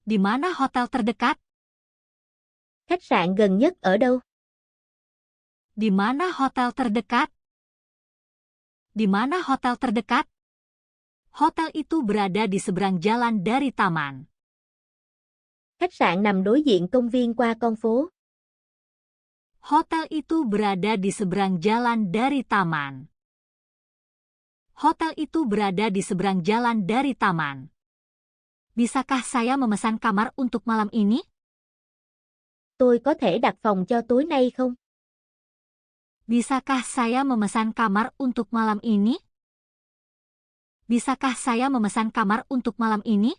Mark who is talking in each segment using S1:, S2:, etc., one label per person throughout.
S1: Di mana hotel terdekat?
S2: Khách sạn gần nhất ở đâu?
S1: Di mana hotel terdekat? Di mana hotel terdekat? Hotel itu berada di seberang jalan dari taman.
S2: Khách sạn nằm đối diện công viên qua con phố.
S1: Hotel itu berada di seberang jalan dari taman. Hotel itu berada di seberang jalan dari taman. Bisakah saya memesan kamar untuk malam ini?
S2: Tôi có thể đặt phòng cho tối nay không?
S1: Bisakah saya memesan kamar untuk malam ini? Bisakah saya memesan kamar untuk malam ini?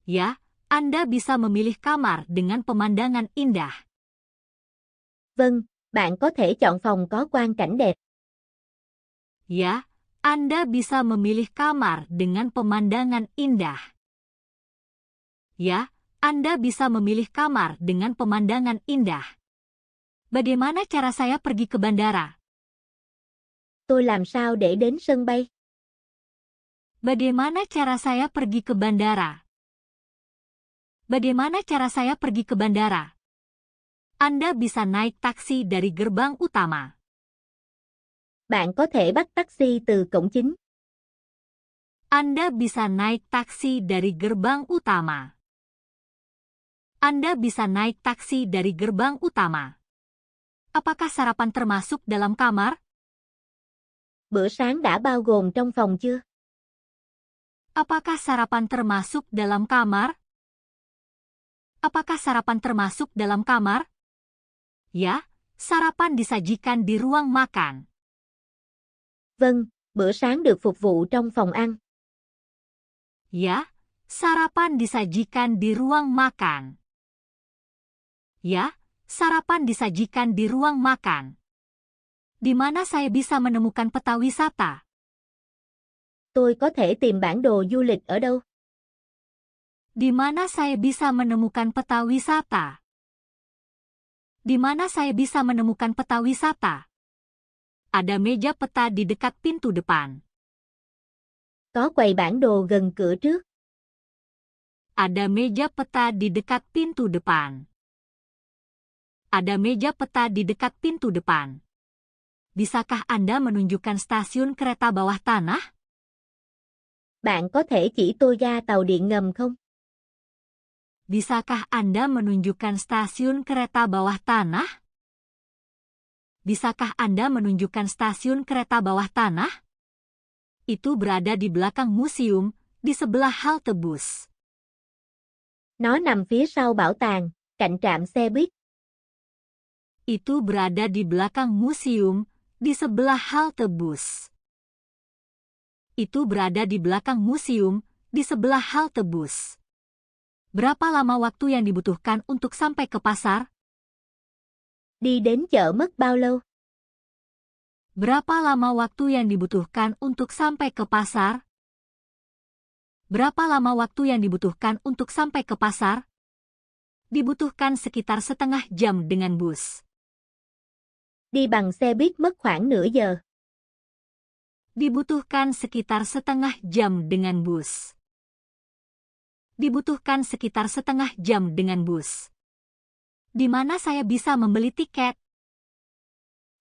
S1: Ya, Anda bisa memilih kamar dengan pemandangan indah.
S2: Vâng, bạn có thể chọn phòng có quang cảnh đẹp.
S1: Ya, Anda bisa memilih kamar dengan pemandangan indah. Ya, Anda bisa memilih kamar dengan pemandangan indah. Bagaimana cara saya pergi ke bandara?
S2: Tôi làm sao để đến sân bay?
S1: Bagaimana cara saya pergi ke bandara? Bagaimana cara saya pergi ke bandara? Anda bisa naik taksi dari gerbang utama.
S2: Bạn có thể bắt taxi từ cổng chính.
S1: Anda bisa naik taksi dari gerbang utama. Anda bisa naik taksi dari gerbang utama. Apakah sarapan termasuk dalam kamar?
S2: Bữa sáng đã bao gồm trong phòng chưa?
S1: Apakah sarapan termasuk dalam kamar? Apakah sarapan termasuk dalam kamar? Ya, sarapan disajikan di ruang makan.
S2: Vâng, bữa sáng được phục vụ trong phòng ăn.
S1: Ya, sarapan disajikan di ruang makan. Ya, sarapan disajikan di ruang makan. Di mana saya bisa menemukan peta wisata?
S2: Tôi có thể tìm bản đồ du lịch ở đâu?
S1: Di mana saya bisa menemukan peta wisata? Di mana saya bisa menemukan peta wisata? Ada meja peta di dekat pintu depan.
S2: Có quầy bản đồ gần cửa trước.
S1: Ada meja peta di dekat pintu depan. Ada meja peta di dekat pintu depan. Bisakah Anda menunjukkan stasiun kereta bawah tanah?
S2: Bạn có thể chỉ tôi ga tàu điện ngầm không?
S1: Bisakah Anda menunjukkan stasiun kereta bawah tanah? Bisakah Anda menunjukkan stasiun kereta bawah tanah? Itu berada di belakang museum, di sebelah halte bus.
S2: Nó nằm phía sau bảo tàng, cạnh trạm xe buýt.
S1: Itu berada di belakang museum, di sebelah halte bus. Itu berada di belakang museum, di sebelah halte bus. Berapa lama waktu yang dibutuhkan untuk sampai ke pasar?
S2: Đi đến chợ mất bao lâu?
S1: Berapa lama waktu yang dibutuhkan untuk sampai ke pasar? Berapa lama waktu yang dibutuhkan untuk sampai ke pasar? Dibutuhkan sekitar setengah jam dengan bus.
S2: Đi bằng xe buýt mất khoảng nửa giờ.
S1: Dibutuhkan sekitar setengah jam dengan bus. Dibutuhkan sekitar setengah jam dengan bus. Di mana saya bisa membeli tiket?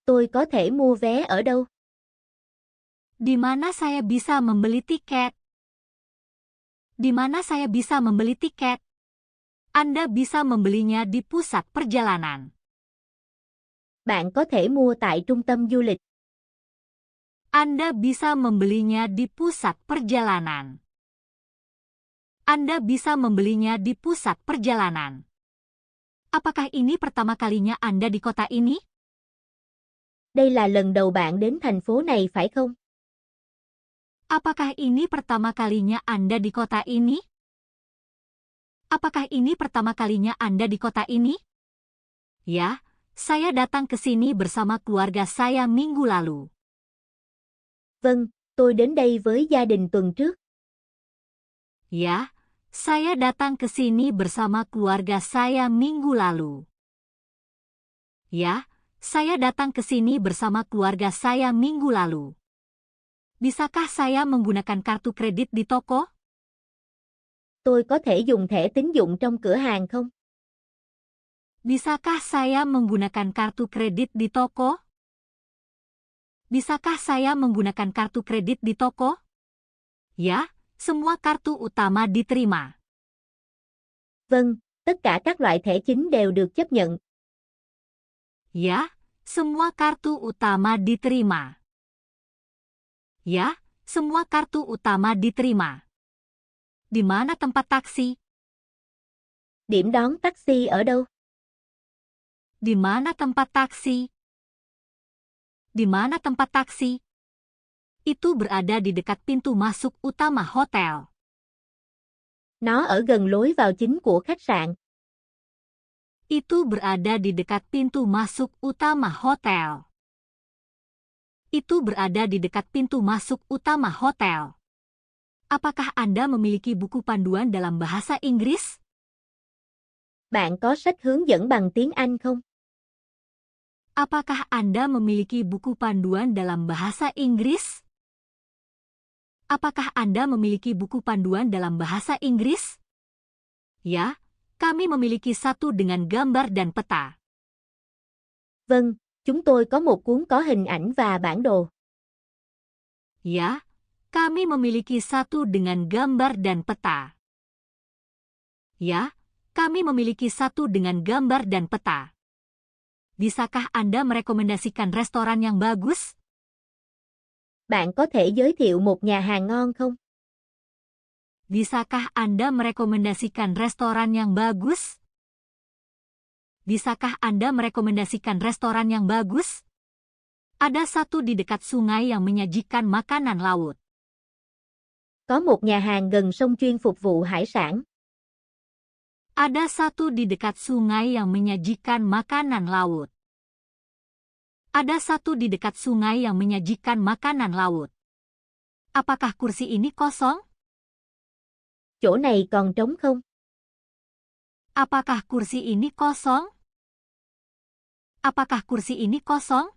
S2: Tôi có thể mua vé ở đâu?
S1: Di mana saya bisa membeli tiket? Di mana saya bisa membeli tiket? Anda bisa membelinya di pusat perjalanan.
S2: Bạn có thể mua tại trung tâm du lịch.
S1: Anda bisa membelinya di pusat perjalanan. Anda bisa membelinya di pusat perjalanan. Apakah ini pertama kalinya Anda di kota ini?
S2: Đây là lần đầu bạn đến thành phố này phải không?
S1: Apakah ini pertama kalinya Anda di kota ini? Apakah ini pertama kalinya Anda di kota ini? Ya, saya datang ke sini bersama keluarga saya minggu lalu.
S2: Vâng, tôi đến đây với gia đình tuần trước.
S1: Ya, saya datang ke sini bersama keluarga saya minggu lalu. Ya, saya datang ke sini bersama keluarga saya minggu lalu. Bisakah saya menggunakan kartu kredit di toko?
S2: Tôi có thể dùng thẻ tín dụng trong cửa hàng không?
S1: Bisakah saya menggunakan kartu kredit di toko? Bisakah saya menggunakan kartu kredit di toko? Ya, semua kartu utama diterima.
S2: Vâng, tất cả các loại thẻ chính đều được chấp nhận.
S1: Ya, semua kartu utama diterima. Ya, semua kartu utama diterima. Di mana tempat taksi?
S2: Điểm đón taxi ở đâu?
S1: Di mana tempat taksi? Di mana tempat taksi? Itu berada di dekat pintu masuk utama hotel.
S2: Nó ở gần lối vào chính của khách sạn.
S1: Itu berada di dekat pintu masuk utama hotel. Itu berada di dekat pintu masuk utama hotel. Apakah Anda memiliki buku panduan dalam bahasa Inggris?
S2: Bạn có sách hướng dẫn bằng tiếng Anh không?
S1: Apakah Anda memiliki buku panduan dalam bahasa Inggris? Apakah Anda memiliki buku panduan dalam bahasa Inggris? Ya, kami memiliki satu dengan gambar dan peta.
S2: Vâng, chúng tôi có một cuốn có hình ảnh và bản đồ.
S1: Ya, kami memiliki satu dengan gambar dan peta. Ya, kami memiliki satu dengan gambar dan peta. Bisakah Anda merekomendasikan restoran yang bagus?
S2: Bạn có thể giới thiệu một nhà hàng ngon không?
S1: Bisakah Anda merekomendasikan restoran yang bagus? Bisakah Anda merekomendasikan restoran yang bagus? Ada satu di dekat sungai yang menyajikan makanan laut.
S2: Có một nhà hàng gần sông chuyên phục vụ hải sản.
S1: Ada satu di dekat sungai yang menyajikan makanan laut. Ada satu di dekat sungai yang menyajikan makanan laut. Apakah kursi ini kosong?
S2: Chỗ này còn trống không?
S1: Apakah kursi ini kosong? Apakah kursi ini kosong?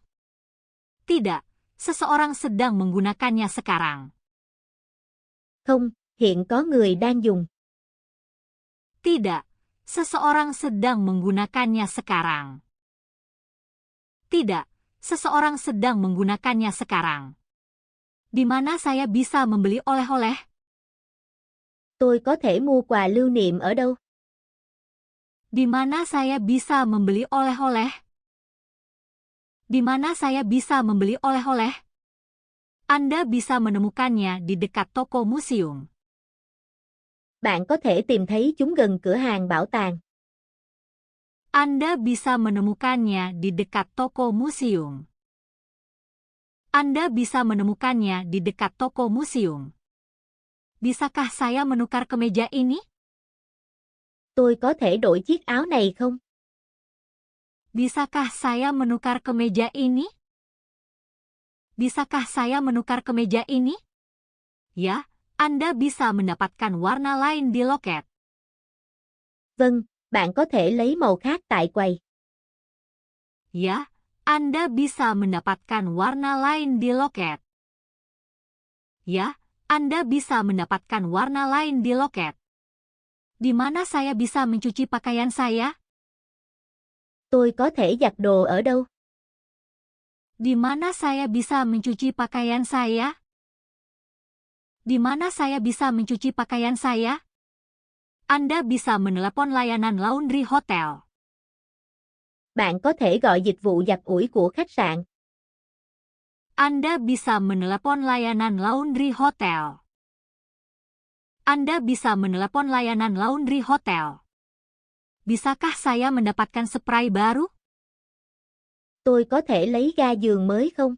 S1: Tidak, seseorang sedang menggunakannya sekarang.
S2: Không, hiện có người đang dùng.
S1: Tidak, seseorang sedang menggunakannya sekarang. Tidak, seseorang sedang menggunakannya sekarang. Di mana saya bisa membeli oleh-oleh?
S2: Tôi có thể mua quà lưu niệm ở đâu?
S1: Di mana saya bisa membeli oleh-oleh? Di mana saya bisa membeli oleh-oleh? Anda bisa menemukannya di dekat toko museum.
S2: Bạn có thể tìm thấy chúng gần cửa hàng bảo tàng.
S1: Anda bisa menemukannya di dekat toko museum. Anda bisa menemukannya di dekat toko museum. Bisakah saya menukar kemeja ini?
S2: Tôi có thể đổi chiếc áo này không?
S1: Bisakah saya menukar kemeja ini? Bisakah saya menukar kemeja ini? Ya, Anda bisa mendapatkan warna lain di loket.
S2: Vâng, bạn có thể lấy màu khác tại quầy.
S1: Ya, Anda bisa mendapatkan warna lain di loket. Ya, Anda bisa mendapatkan warna lain di loket. Di mana saya bisa mencuci pakaian saya?
S2: Tôi có thể giặt đồ ở đâu?
S1: Di mana saya bisa mencuci pakaian saya? Di mana saya bisa mencuci pakaian saya? Anda bisa menelepon layanan laundry hotel.
S2: Bạn có thể gọi dịch vụ giặt ủi của khách sạn.
S1: Anda bisa menelepon layanan laundry hotel. Anda bisa menelepon layanan laundry hotel. Bisakah saya mendapatkan spray baru?
S2: Tôi có thể lấy ga giường mới không?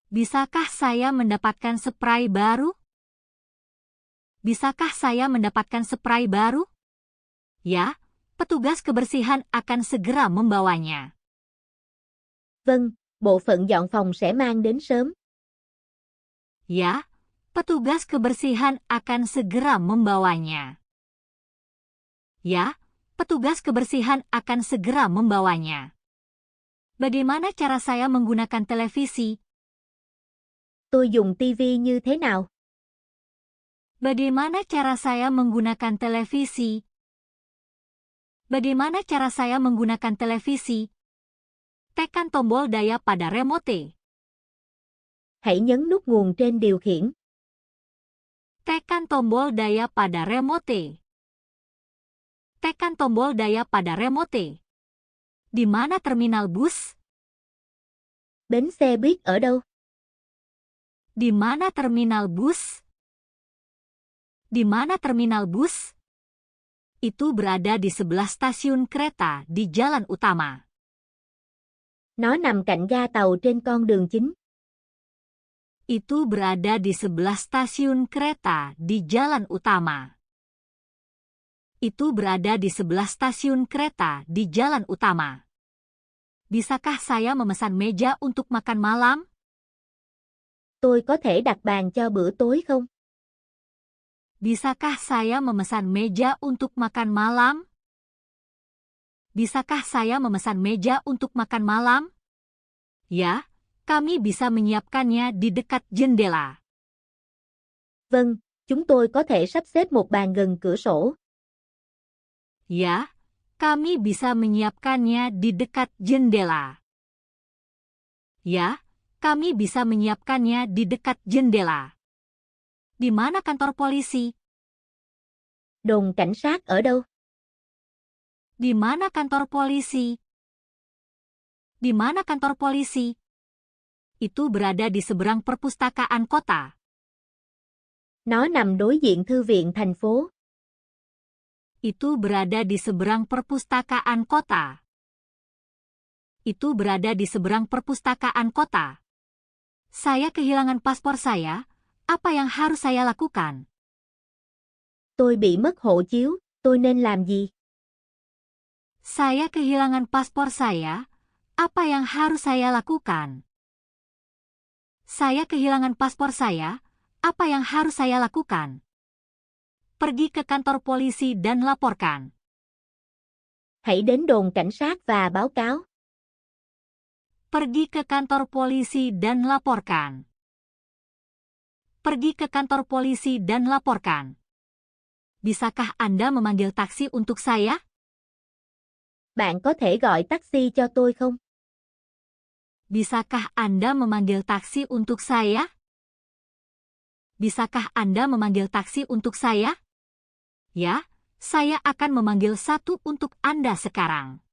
S1: Bisakah saya mendapatkan spray baru? Bisakah saya mendapatkan spray baru? Ya, petugas kebersihan akan segera membawanya.
S2: Vâng, bộ phận dọn phòng sẽ mang đến sớm.
S1: Ya, petugas kebersihan akan segera membawanya. Ya, petugas kebersihan akan segera membawanya. Bagaimana cara saya menggunakan televisi?
S2: Tôi dùng TV như thế nào?
S1: Bagaimana cara saya menggunakan televisi? Bagaimana cara saya menggunakan televisi? Tekan tombol daya pada remote.
S2: Hãy nhấn nút nguồn trên điều khiển.
S1: Tekan tombol daya pada remote. Tekan tombol daya pada remote. Di mana terminal bus?
S2: Bến xe buýt ở đâu?
S1: Di mana terminal bus? Di mana terminal bus? Itu berada di sebelah stasiun kereta di jalan utama.
S2: Nó nằm cạnh ga tàu trên con đường chính.
S1: Itu berada di sebelah stasiun kereta di jalan utama. Itu berada di sebelah stasiun kereta di jalan utama. Bisakah saya memesan meja untuk makan malam?
S2: Tôi có thể đặt bàn cho bữa tối không?
S1: Bisakah saya memesan meja untuk makan malam? Bisakah saya memesan meja untuk makan malam? Ya, kami bisa menyiapkannya di dekat jendela.
S2: Vâng, chúng tôi có thể sắp xếp một bàn gần cửa sổ.
S1: Ya, kami bisa menyiapkannya di dekat jendela. Ya, kami bisa menyiapkannya di dekat jendela. Di mana kantor polisi?
S2: Đồn cảnh sát ở đâu?
S1: Di mana kantor polisi? Di mana kantor polisi? Itu berada di seberang perpustakaan kota.
S2: Nó nằm đối diện thư viện thành phố.
S1: Itu berada di seberang perpustakaan kota. Itu berada di seberang perpustakaan kota. Saya kehilangan paspor saya. Apa yang harus saya lakukan?
S2: Tôi bị mất hộ chiếu, tôi nên làm gì?
S1: Saya kehilangan paspor saya. Apa yang harus saya lakukan? Saya kehilangan paspor saya. Apa yang harus saya lakukan? Pergi ke kantor polisi dan laporkan.
S2: Hãy đến đồn cảnh sát và báo cáo.
S1: Pergi ke kantor polisi dan laporkan. Pergi ke kantor polisi dan laporkan. Bisakah Anda memanggil taksi untuk saya?
S2: Bạn có thể gọi taxi cho tôi không?
S1: Bisakah Anda memanggil taksi untuk saya? Bisakah Anda memanggil taksi untuk saya? Ya, saya akan memanggil satu untuk Anda sekarang.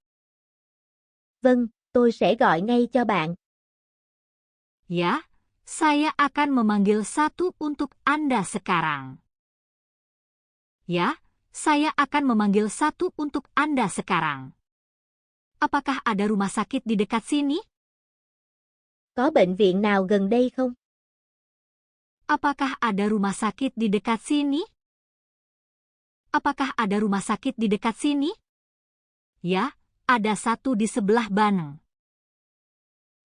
S2: Vâng, tôi sẽ gọi ngay cho bạn.
S1: Ya, saya akan memanggil satu untuk Anda sekarang. Ya, saya akan memanggil satu untuk Anda sekarang. Apakah ada rumah sakit di dekat sini?
S2: Có bệnh viện nào gần đây không?
S1: Apakah ada rumah sakit di dekat sini? Apakah ada rumah sakit di dekat sini? Ya, ada satu di sebelah Bank.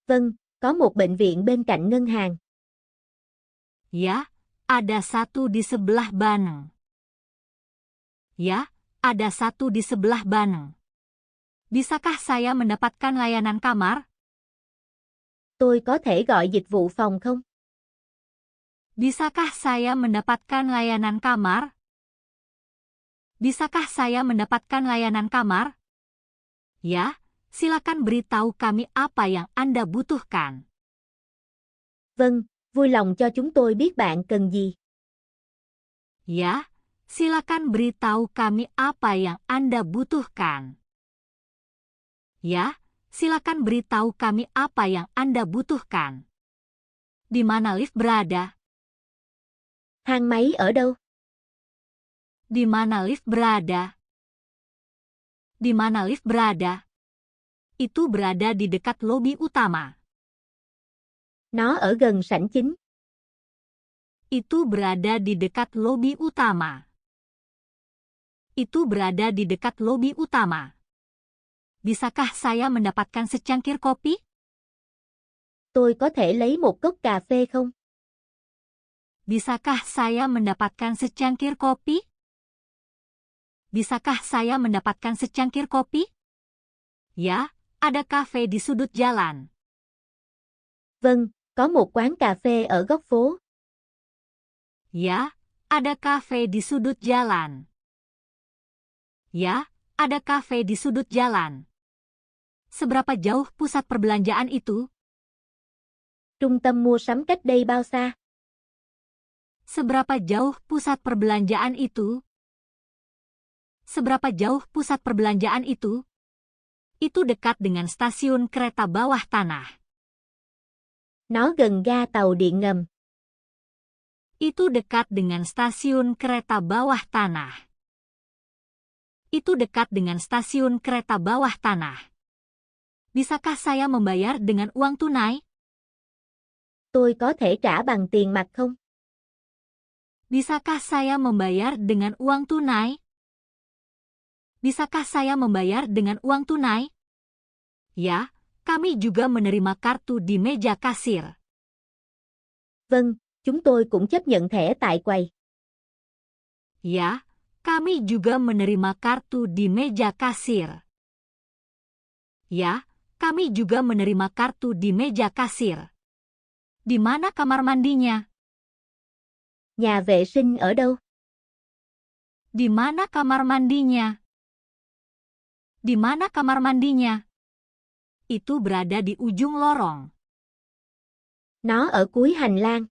S2: Vâng, có một bệnh viện bên cạnh ngân hàng.
S1: Ya, ada satu di sebelah Bank. Ya, ada satu di sebelah Bank. Bisakah saya mendapatkan layanan kamar?
S2: Tôi có thể gọi dịch vụ phòng không?
S1: Bisakah saya mendapatkan layanan kamar? Bisakah saya mendapatkan layanan kamar? Ya, silakan beritahu kami apa yang Anda butuhkan.
S2: Vâng, vui lòng cho chúng tôi biết bạn cần gì.
S1: Ya, silakan beritahu kami apa yang Anda butuhkan. Ya, silakan beritahu kami apa yang Anda butuhkan. Di mana lift berada?
S2: Thang máy ở đâu?
S1: Di mana lift berada? Di mana lift berada? Itu berada di dekat lobi utama.
S2: Nó ở gần sảnh chính.
S1: Itu berada di dekat lobi utama. Itu berada di dekat lobi utama. Bisakah saya mendapatkan secangkir kopi?
S2: Tôi có thể lấy một cốc cà phê không?
S1: Bisakah saya mendapatkan secangkir kopi? Bisakah saya mendapatkan secangkir kopi? Ya, ada kafe di sudut jalan.
S2: Vâng, có một quán cà phê ở góc phố.
S1: Ya, ada kafe di sudut jalan. Ya, ada kafe di sudut jalan. Seberapa jauh pusat perbelanjaan itu?
S2: Trung tâm mua sắm cách đây bao xa?
S1: Seberapa jauh pusat perbelanjaan itu? Seberapa jauh pusat perbelanjaan itu? Itu dekat dengan stasiun kereta bawah tanah.
S2: Nó gần ga tàu điện ngầm.
S1: Itu dekat dengan stasiun kereta bawah tanah. Itu dekat dengan stasiun kereta bawah tanah. Bisakah saya membayar dengan uang tunai?
S2: Tôi có thể trả bằng tiền mặt không?
S1: Bisakah saya membayar dengan uang tunai? Bisakah saya membayar dengan uang tunai? Ya, kami juga menerima kartu di meja kasir.
S2: Vâng, chúng tôi cũng chấp nhận thẻ tại quầy.
S1: Ya, kami juga menerima kartu di meja kasir. Ya, kami juga menerima kartu di meja kasir. Di mana kamar mandinya?
S2: Nhà vệ sinh ở đâu?
S1: Di mana kamar mandinya? Di mana kamar mandinya? Itu berada di ujung lorong.
S2: Nó ở cuối hành lang.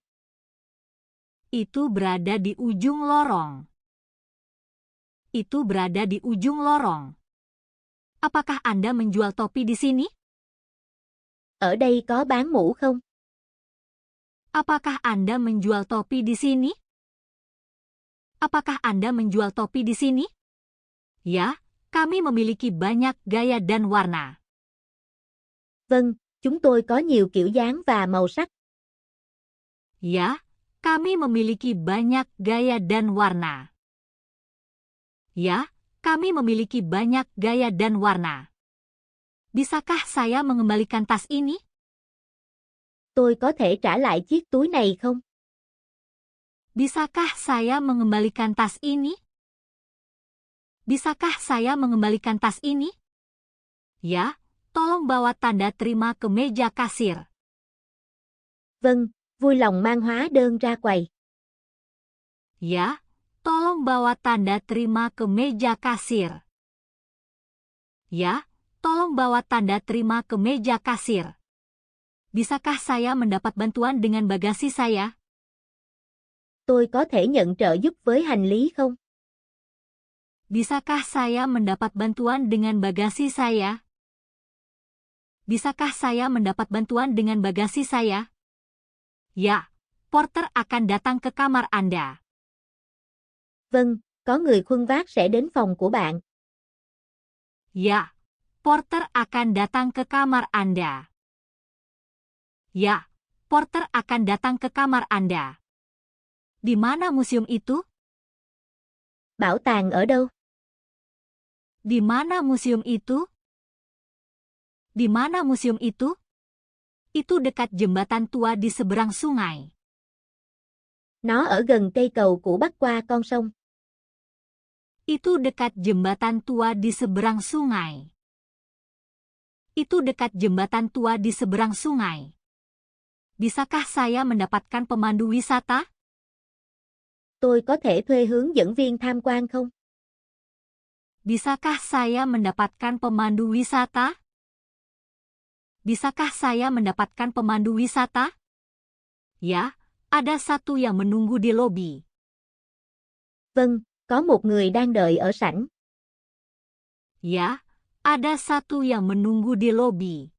S1: Itu berada di ujung lorong. Itu berada di ujung lorong. Apakah Anda menjual topi di sini?
S2: Ở đây có bán mũ không?
S1: Apakah Anda menjual topi di sini? Apakah Anda menjual topi di sini? Ya, kami memiliki banyak gaya dan warna.
S2: Vâng, chúng tôi có nhiều kiểu dáng và màu sắc.
S1: Ya, kami memiliki banyak gaya dan warna. Ya, kami memiliki banyak gaya dan warna. Bisakah saya mengembalikan tas ini?
S2: Tôi có thể trả lại chiếc túi này không?
S1: Bisakah saya mengembalikan tas ini? Bisakah saya mengembalikan tas ini? Ya, tolong bawa tanda terima ke meja kasir.
S2: Vâng, vui lòng mang hóa đơn ra quầy.
S1: Ya, tolong bawa tanda terima ke meja kasir. Ya, tolong bawa tanda terima ke meja kasir. Bisakah saya mendapat bantuan dengan bagasi saya?
S2: Tôi có thể nhận trợ giúp với hành lý không?
S1: Bisakah saya mendapat bantuan dengan bagasi saya? Bisakah saya mendapat bantuan dengan bagasi saya? Ya, porter akan datang ke kamar Anda.
S2: Vâng, có người khuân vác sẽ đến phòng của bạn.
S1: Ya, porter akan datang ke kamar Anda. Ya, porter akan datang ke kamar Anda. Di mana museum itu?
S2: Bảo tàng ở đâu?
S1: Di mana museum itu? Di mana museum itu? Itu dekat jembatan tua di seberang sungai.
S2: Nó ở gần cây cầu cũ bắc qua con sông.
S1: Itu dekat jembatan tua di seberang sungai. Itu dekat jembatan tua di seberang sungai. Bisakah saya mendapatkan pemandu wisata?
S2: Tôi có thể thuê hướng dẫn viên tham quan không?
S1: Bisakah saya mendapatkan pemandu wisata? Bisakah saya mendapatkan pemandu wisata? Ya, ada satu yang menunggu di lobi.
S2: Vâng, có một người đang đợi ở sảnh.
S1: Ya, ada satu yang menunggu di lobi.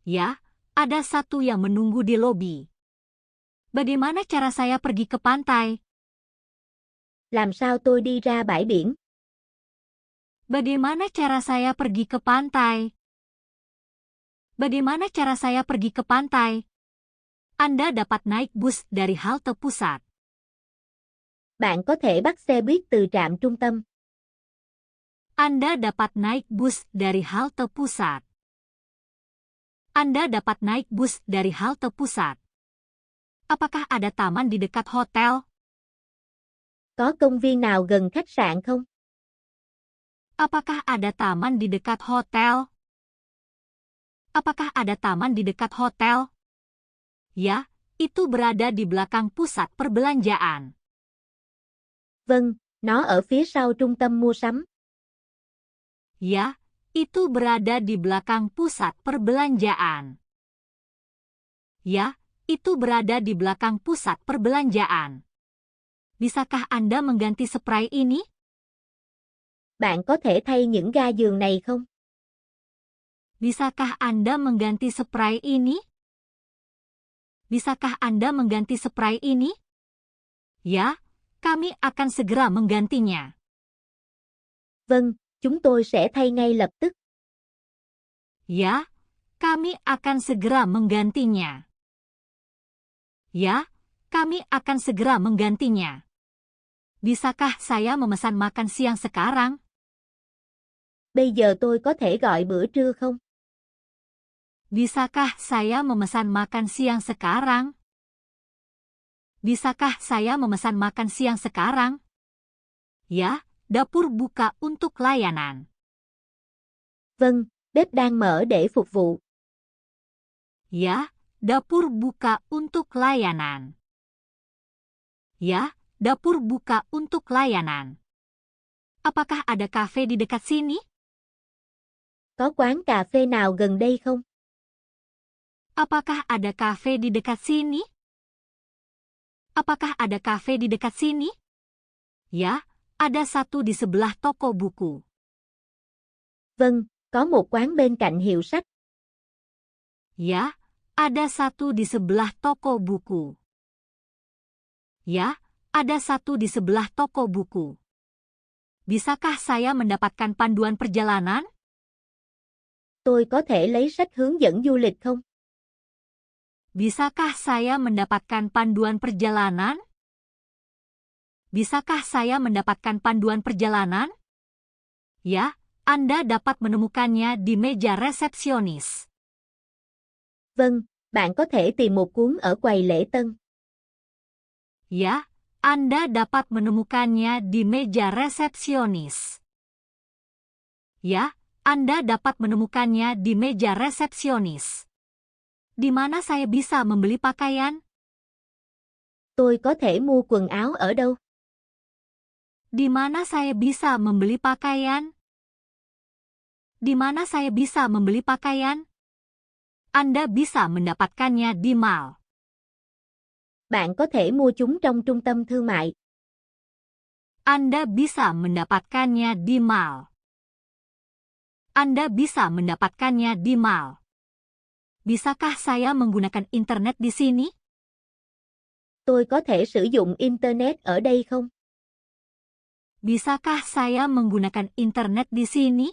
S1: Ya, ada satu yang menunggu di lobi. Bagaimana cara saya pergi ke pantai?
S2: Làm sao tôi đi ra bãi biển?
S1: Bagaimana cara saya pergi ke pantai? Bagaimana cara saya pergi ke pantai? Anda dapat naik bus dari halte pusat.
S2: Bạn có thể bắt xe buýt từ trạm trung tâm.
S1: Anda dapat naik bus dari halte pusat. Anda dapat naik bus dari halte pusat. Apakah ada taman di dekat hotel?
S2: Có công viên nào gần khách sạn không?
S1: Apakah ada taman di dekat hotel? Apakah ada taman di dekat hotel? Ya, itu berada di belakang pusat perbelanjaan.
S2: Vâng, nó ở phía sau trung tâm mua sắm.
S1: Ya, itu berada di belakang pusat perbelanjaan. Ya, itu berada di belakang pusat perbelanjaan. Bisakah Anda mengganti spray ini?
S2: Bạn có thể thay những ga giường này không?
S1: Bisakah Anda mengganti spray ini? Bisakah Anda mengganti spray ini? Ya, kami akan segera menggantinya.
S2: Vâng, chúng tôi sẽ thay ngay lập tức.
S1: Ya, kami akan segera menggantinya. Ya, kami akan segera menggantinya. Bisakah saya memesan makan siang sekarang?
S2: Bây giờ tôi có thể gọi bữa trưa không?
S1: Bisakah saya memesan makan siang sekarang? Bisakah saya memesan makan siang sekarang? Ya, dapur buka untuk layanan.
S2: Vâng, bếp đang mở để phục vụ.
S1: Ya, dapur buka untuk layanan. Ya, dapur buka untuk layanan. Apakah ada kafe di dekat sini?
S2: Có quán cà phê nào gần đây không?
S1: Apakah ada kafe di dekat sini? Apakah ada kafe di dekat sini? Ya, ada satu di sebelah toko buku.
S2: Vâng, có một quán bên cạnh hiệu sách.
S1: Ya, ada satu di sebelah toko buku. Ya, ada satu di sebelah toko buku. Bisakah saya mendapatkan panduan perjalanan?
S2: Tôi có thể lấy sách hướng dẫn du lịch không?
S1: Bisakah saya mendapatkan panduan perjalanan? Bisakah saya mendapatkan panduan perjalanan? Ya, Anda dapat menemukannya di meja resepsionis.
S2: Vâng, bạn có thể tìm một cuốn ở quầy lễ tân.
S1: Ya, Anda dapat menemukannya di meja resepsionis. Ya, Anda dapat menemukannya di meja resepsionis. Di mana saya bisa membeli pakaian?
S2: Tôi có thể mua quần áo ở đâu?
S1: Di mana saya bisa membeli pakaian? Di mana saya bisa membeli pakaian? Anda bisa mendapatkannya di mall.
S2: Bạn có thể mua chúng trong trung tâm thương mại.
S1: Anda bisa mendapatkannya di mall. Anda bisa mendapatkannya di mall. Bisakah saya menggunakan internet di sini?
S2: Tôi có thể sử dụng internet ở đây không?
S1: Bisakah saya menggunakan internet di sini?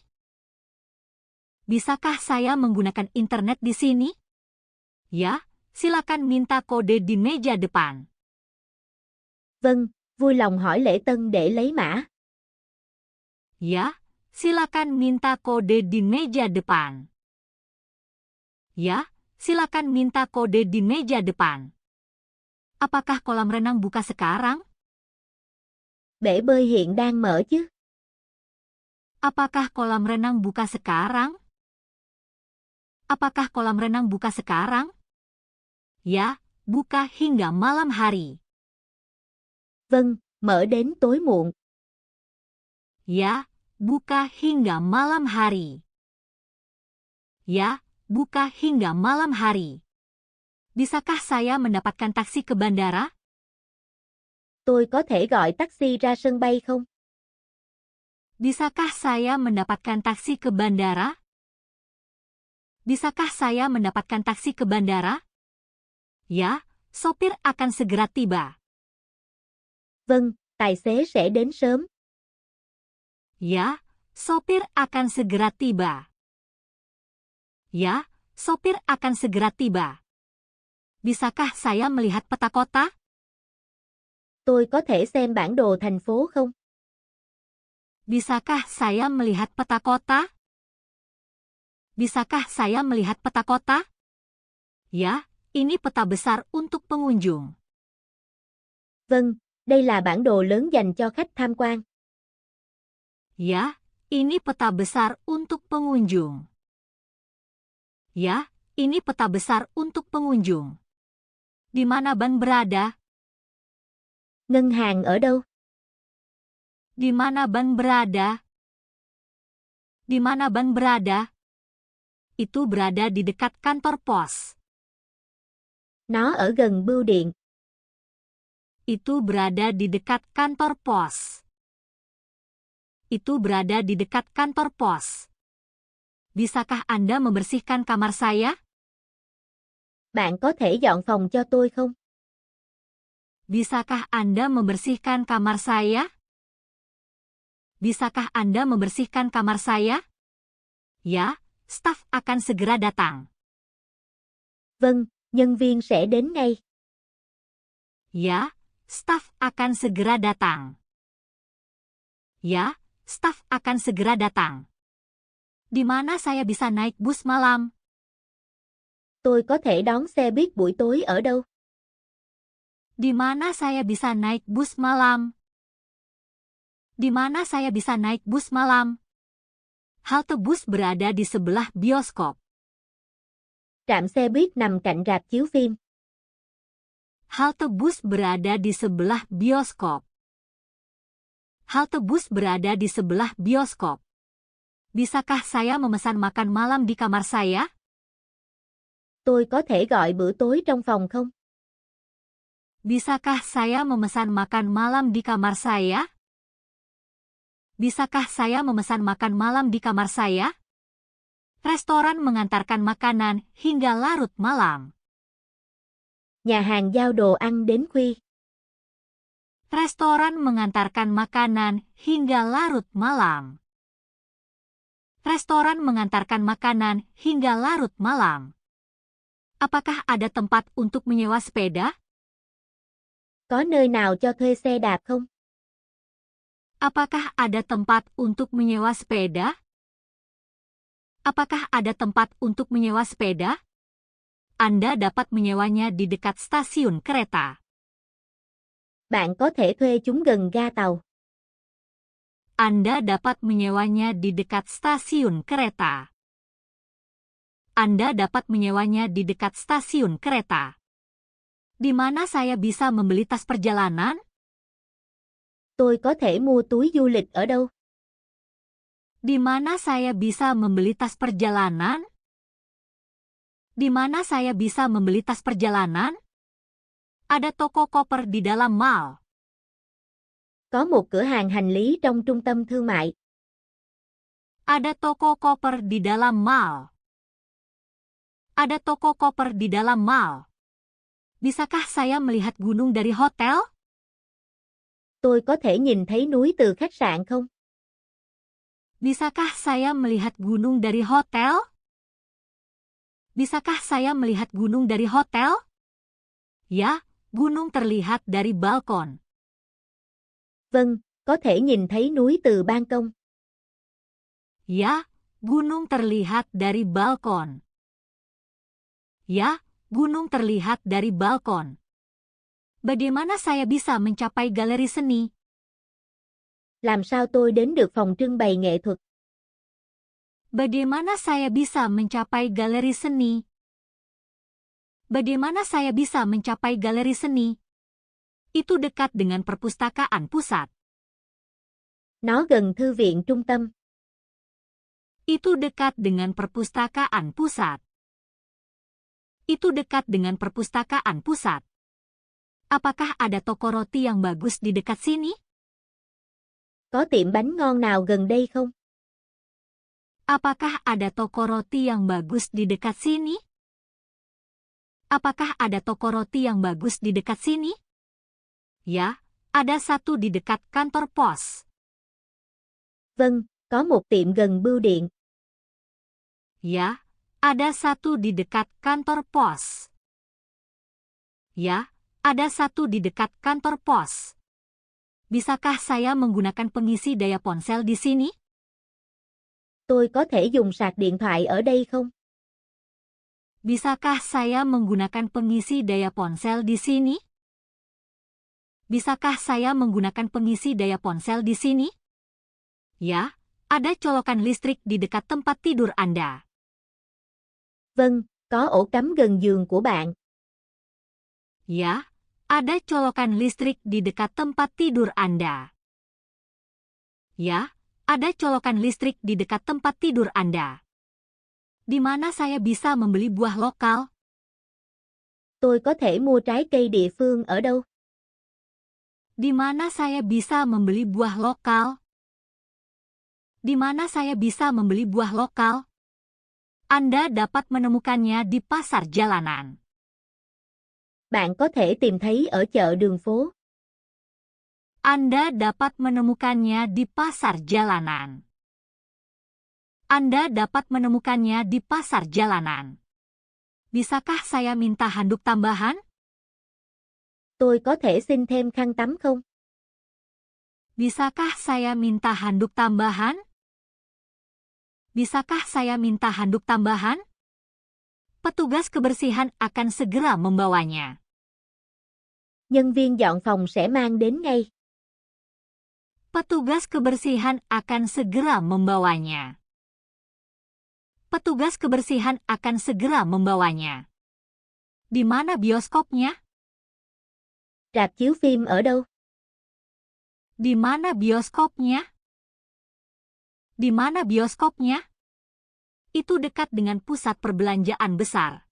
S1: Bisakah saya menggunakan internet di sini? Ya, silakan minta kode di meja depan.
S2: Vâng, vui lòng hỏi lễ tân để lấy mã.
S1: Ya, silakan minta kode di meja depan. Ya, silakan minta kode di meja depan. Apakah kolam renang buka sekarang?
S2: Bể bơi hiện đang mở chứ?
S1: Apakah kolam renang buka sekarang? Apakah kolam renang buka sekarang? Ya, buka hingga malam hari.
S2: Vâng, mở đến tối muộn.
S1: Ya, buka hingga malam hari. Ya, buka hingga malam hari. Bisakah saya mendapatkan taksi ke bandara?
S2: Tôi có thể gọi taxi ra sân bay không?
S1: Bisakah saya mendapatkan taksi ke bandara? Bisakah saya mendapatkan taksi ke bandara? Ya, sopir akan segera tiba.
S2: Vâng, tài xế sẽ đến sớm.
S1: Ya, sopir akan segera tiba. Ya, sopir akan segera tiba. Bisakah saya melihat peta kota?
S2: Tôi có thể xem bản đồ thành phố không?
S1: Bisakah saya melihat peta kota? Bisakah saya melihat peta kota? Ya, ini peta besar untuk pengunjung.
S2: Vâng, đây là bản đồ lớn dành cho khách tham quan.
S1: Ya, ini peta besar untuk pengunjung. Ya, ini peta besar untuk pengunjung. Di mana ban berada?
S2: Ngân hàng ở đâu?
S1: Di mana ban berada? Di mana ban berada? Itu berada di dekat kantor pos.
S2: Nó ở gần bưu điện.
S1: Itu berada di dekat kantor pos. Itu berada di dekat kantor pos. Bisakah Anda membersihkan kamar saya?
S2: Bạn có thể dọn phòng cho tôi không?
S1: Bisakah Anda membersihkan kamar saya? Bisakah Anda membersihkan kamar saya? Ya, staf akan segera datang.
S2: Vâng, nhân viên sẽ đến ngay.
S1: Ya, staf akan segera datang. Ya, staf akan segera datang. Di mana saya bisa naik bus malam?
S2: Tôi có thể đón xe buýt buổi tối ở đâu?
S1: Di mana saya bisa naik bus malam? Di mana saya bisa naik bus malam? Halte bus berada di sebelah bioskop.
S2: Trạm xe buýt nằm cạnh rạp chiếu phim.
S1: Halte bus berada di sebelah bioskop. Halte bus berada di sebelah bioskop. Bisakah saya memesan makan malam di kamar saya?
S2: Tôi có thể gọi bữa tối trong phòng không?
S1: Bisakah saya memesan makan malam di kamar saya? Bisakah saya memesan makan malam di kamar saya? Restoran mengantarkan makanan hingga larut malam.
S2: Nhà hàng giao đồ ăn đến khuya.
S1: Restoran mengantarkan makanan hingga larut malam. Restoran mengantarkan makanan hingga larut malam. Apakah ada tempat untuk menyewa sepeda?
S2: Có nơi nào cho thuê xe đạp không?
S1: Apakah ada tempat untuk menyewa sepeda? Apakah ada tempat untuk menyewa sepeda? Anda dapat menyewanya di dekat stasiun kereta.
S2: Bạn có thể thuê chúng gần ga tàu.
S1: Anda dapat menyewanya di dekat stasiun kereta. Anda dapat menyewanya di dekat stasiun kereta. Di mana saya bisa membeli tas perjalanan?
S2: Tôi có thể mua túi du lịch ở đâu?
S1: Di mana saya bisa membeli tas perjalanan? Di mana saya bisa membeli tas perjalanan? Ada toko koper di dalam mall.
S2: Có một cửa hàng hành lý trong trung tâm thương mại.
S1: Ada toko koper di dalam mall. Ada toko koper di dalam mall. Bisakah saya melihat gunung dari hotel?
S2: Tôi có thể nhìn thấy núi từ khách sạn không?
S1: Bisakah saya melihat gunung dari hotel? Bisakah saya melihat gunung dari hotel? Ya, gunung terlihat dari balkon.
S2: Vâng, có thể nhìn thấy núi từ ban công.
S1: Ya, gunung terlihat dari balkon. Ya, gunung terlihat dari balkon. Bagaimana saya bisa mencapai galeri seni?
S2: Làm sao tôi đến được phòng trưng bày nghệ thuật?
S1: Bagaimana saya bisa mencapai galeri seni? Bagaimana saya bisa mencapai galeri seni? Itu dekat dengan perpustakaan pusat.
S2: Nó gần thư viện trung tâm.
S1: Itu dekat dengan perpustakaan pusat. Itu dekat dengan perpustakaan pusat. Apakah ada toko roti yang bagus di dekat sini?
S2: Có tiệm bánh ngon nào gần đây không?
S1: Apakah ada toko roti yang bagus di dekat sini? Apakah ada toko roti yang bagus di dekat sini? Ya, ada satu di dekat kantor pos.
S2: Vâng, có một tiệm gần bưu điện.
S1: Ya, ada satu di dekat kantor pos. Ya, ada satu di dekat kantor pos. Bisakah saya menggunakan pengisi daya ponsel di sini?
S2: Tôi có thể dùng sạc điện thoại ở đây không?
S1: Bisakah saya menggunakan pengisi daya ponsel di sini? Bisakah saya menggunakan pengisi daya ponsel di sini? Ya, ada colokan listrik di dekat tempat tidur Anda.
S2: Vâng, có ổ cắm gần giường của bạn.
S1: Ya, ada colokan listrik di dekat tempat tidur Anda. Ya, ada colokan listrik di dekat tempat tidur Anda. Di mana saya bisa membeli buah lokal?
S2: Tôi có thể mua trái cây địa phương ở đâu?
S1: Di mana saya bisa membeli buah lokal? Di mana saya bisa membeli buah lokal? Anda dapat menemukannya di pasar jalanan.
S2: Bạn có thể tìm thấy ở chợ đường phố.
S1: Anda dapat menemukannya di pasar jalanan. Anda dapat menemukannya di pasar jalanan. Bisakah saya minta handuk tambahan?
S2: Tôi có thể xin thêm khăn tắm không?
S1: Bisakah saya minta handuk tambahan? Bisakah saya minta handuk tambahan? Petugas kebersihan akan segera membawanya.
S2: Nhân viên dọn phòng sẽ mang đến ngay.
S1: Petugas kebersihan akan segera membawanya. Petugas kebersihan akan segera membawanya. Di mana bioskopnya?
S2: Rạp chiếu phim ở đâu?
S1: Di mana bioskopnya? Di mana bioskopnya? Itu dekat dengan pusat perbelanjaan besar.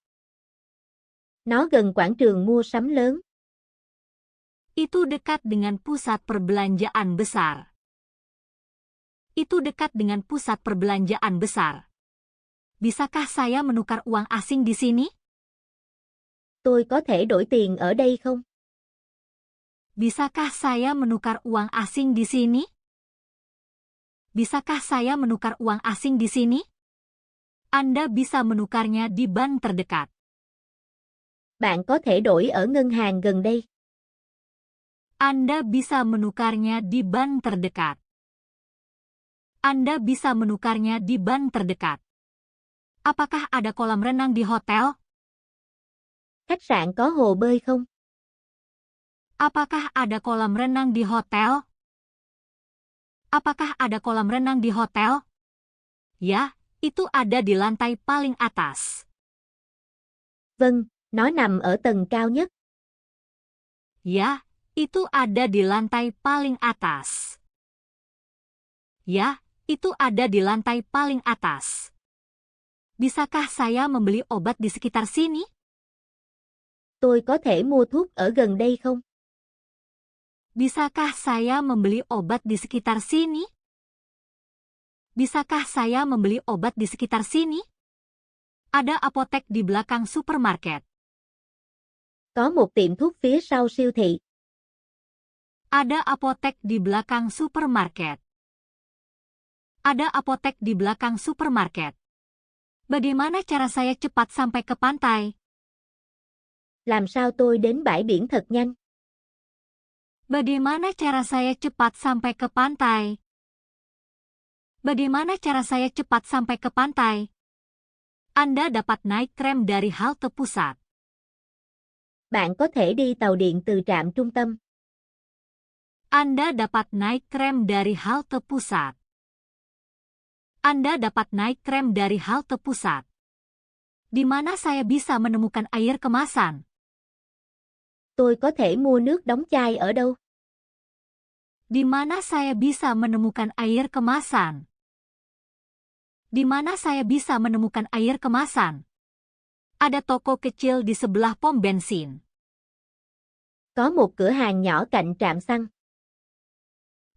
S2: Nó gần quảng trường mua sắm lớn.
S1: Itu dekat dengan pusat perbelanjaan besar. Itu dekat dengan pusat perbelanjaan besar. Bisakah saya menukar uang asing di sini?
S2: Tôi có thể đổi tiền ở đây không?
S1: Bisakah saya menukar uang asing di sini? Bisakah saya menukar uang asing di sini? Anda bisa menukarnya di bank terdekat.
S2: Bạn có thể đổi ở ngân hàng gần đây.
S1: Anda bisa menukarnya di bank terdekat. Anda bisa menukarnya di bank terdekat. Apakah ada kolam renang di hotel?
S2: Khách sạn có hồ bơi không?
S1: Apakah ada kolam renang di hotel? Apakah ada kolam renang di hotel? Ya, itu ada di lantai paling atas.
S2: Vâng, nó nằm ở tầng cao nhất.
S1: Ya, itu ada di lantai paling atas. Ya, itu ada di lantai paling atas. Bisakah saya membeli obat di sekitar sini?
S2: Tôi có thể mua thuốc ở gần đây không?
S1: Bisakah saya membeli obat di sekitar sini? Bisakah saya membeli obat di sekitar sini? Ada apotek di belakang supermarket.
S2: Có một tiệm thuốc phía sau siêu thị.
S1: Ada apotek di belakang supermarket. Ada apotek di belakang supermarket. Bagaimana cara saya cepat sampai ke pantai?
S2: Làm sao tôi đến bãi biển thật nhanh?
S1: Bagaimana cara saya cepat sampai ke pantai? Bagaimana cara saya cepat sampai ke pantai? Anda dapat naik tram dari halte pusat.
S2: Bạn có thể đi tàu điện từ trạm trung tâm.
S1: Anda dapat naik tram dari halte pusat. Anda dapat naik tram dari halte pusat. Di mana saya bisa menemukan air kemasan?
S2: Tôi có thể mua nước đóng chai ở đâu?
S1: Di mana saya bisa menemukan air kemasan? Di mana saya bisa menemukan air kemasan? Ada toko kecil di sebelah pom bensin.
S2: Có một cửa hàng nhỏ cạnh trạm xăng.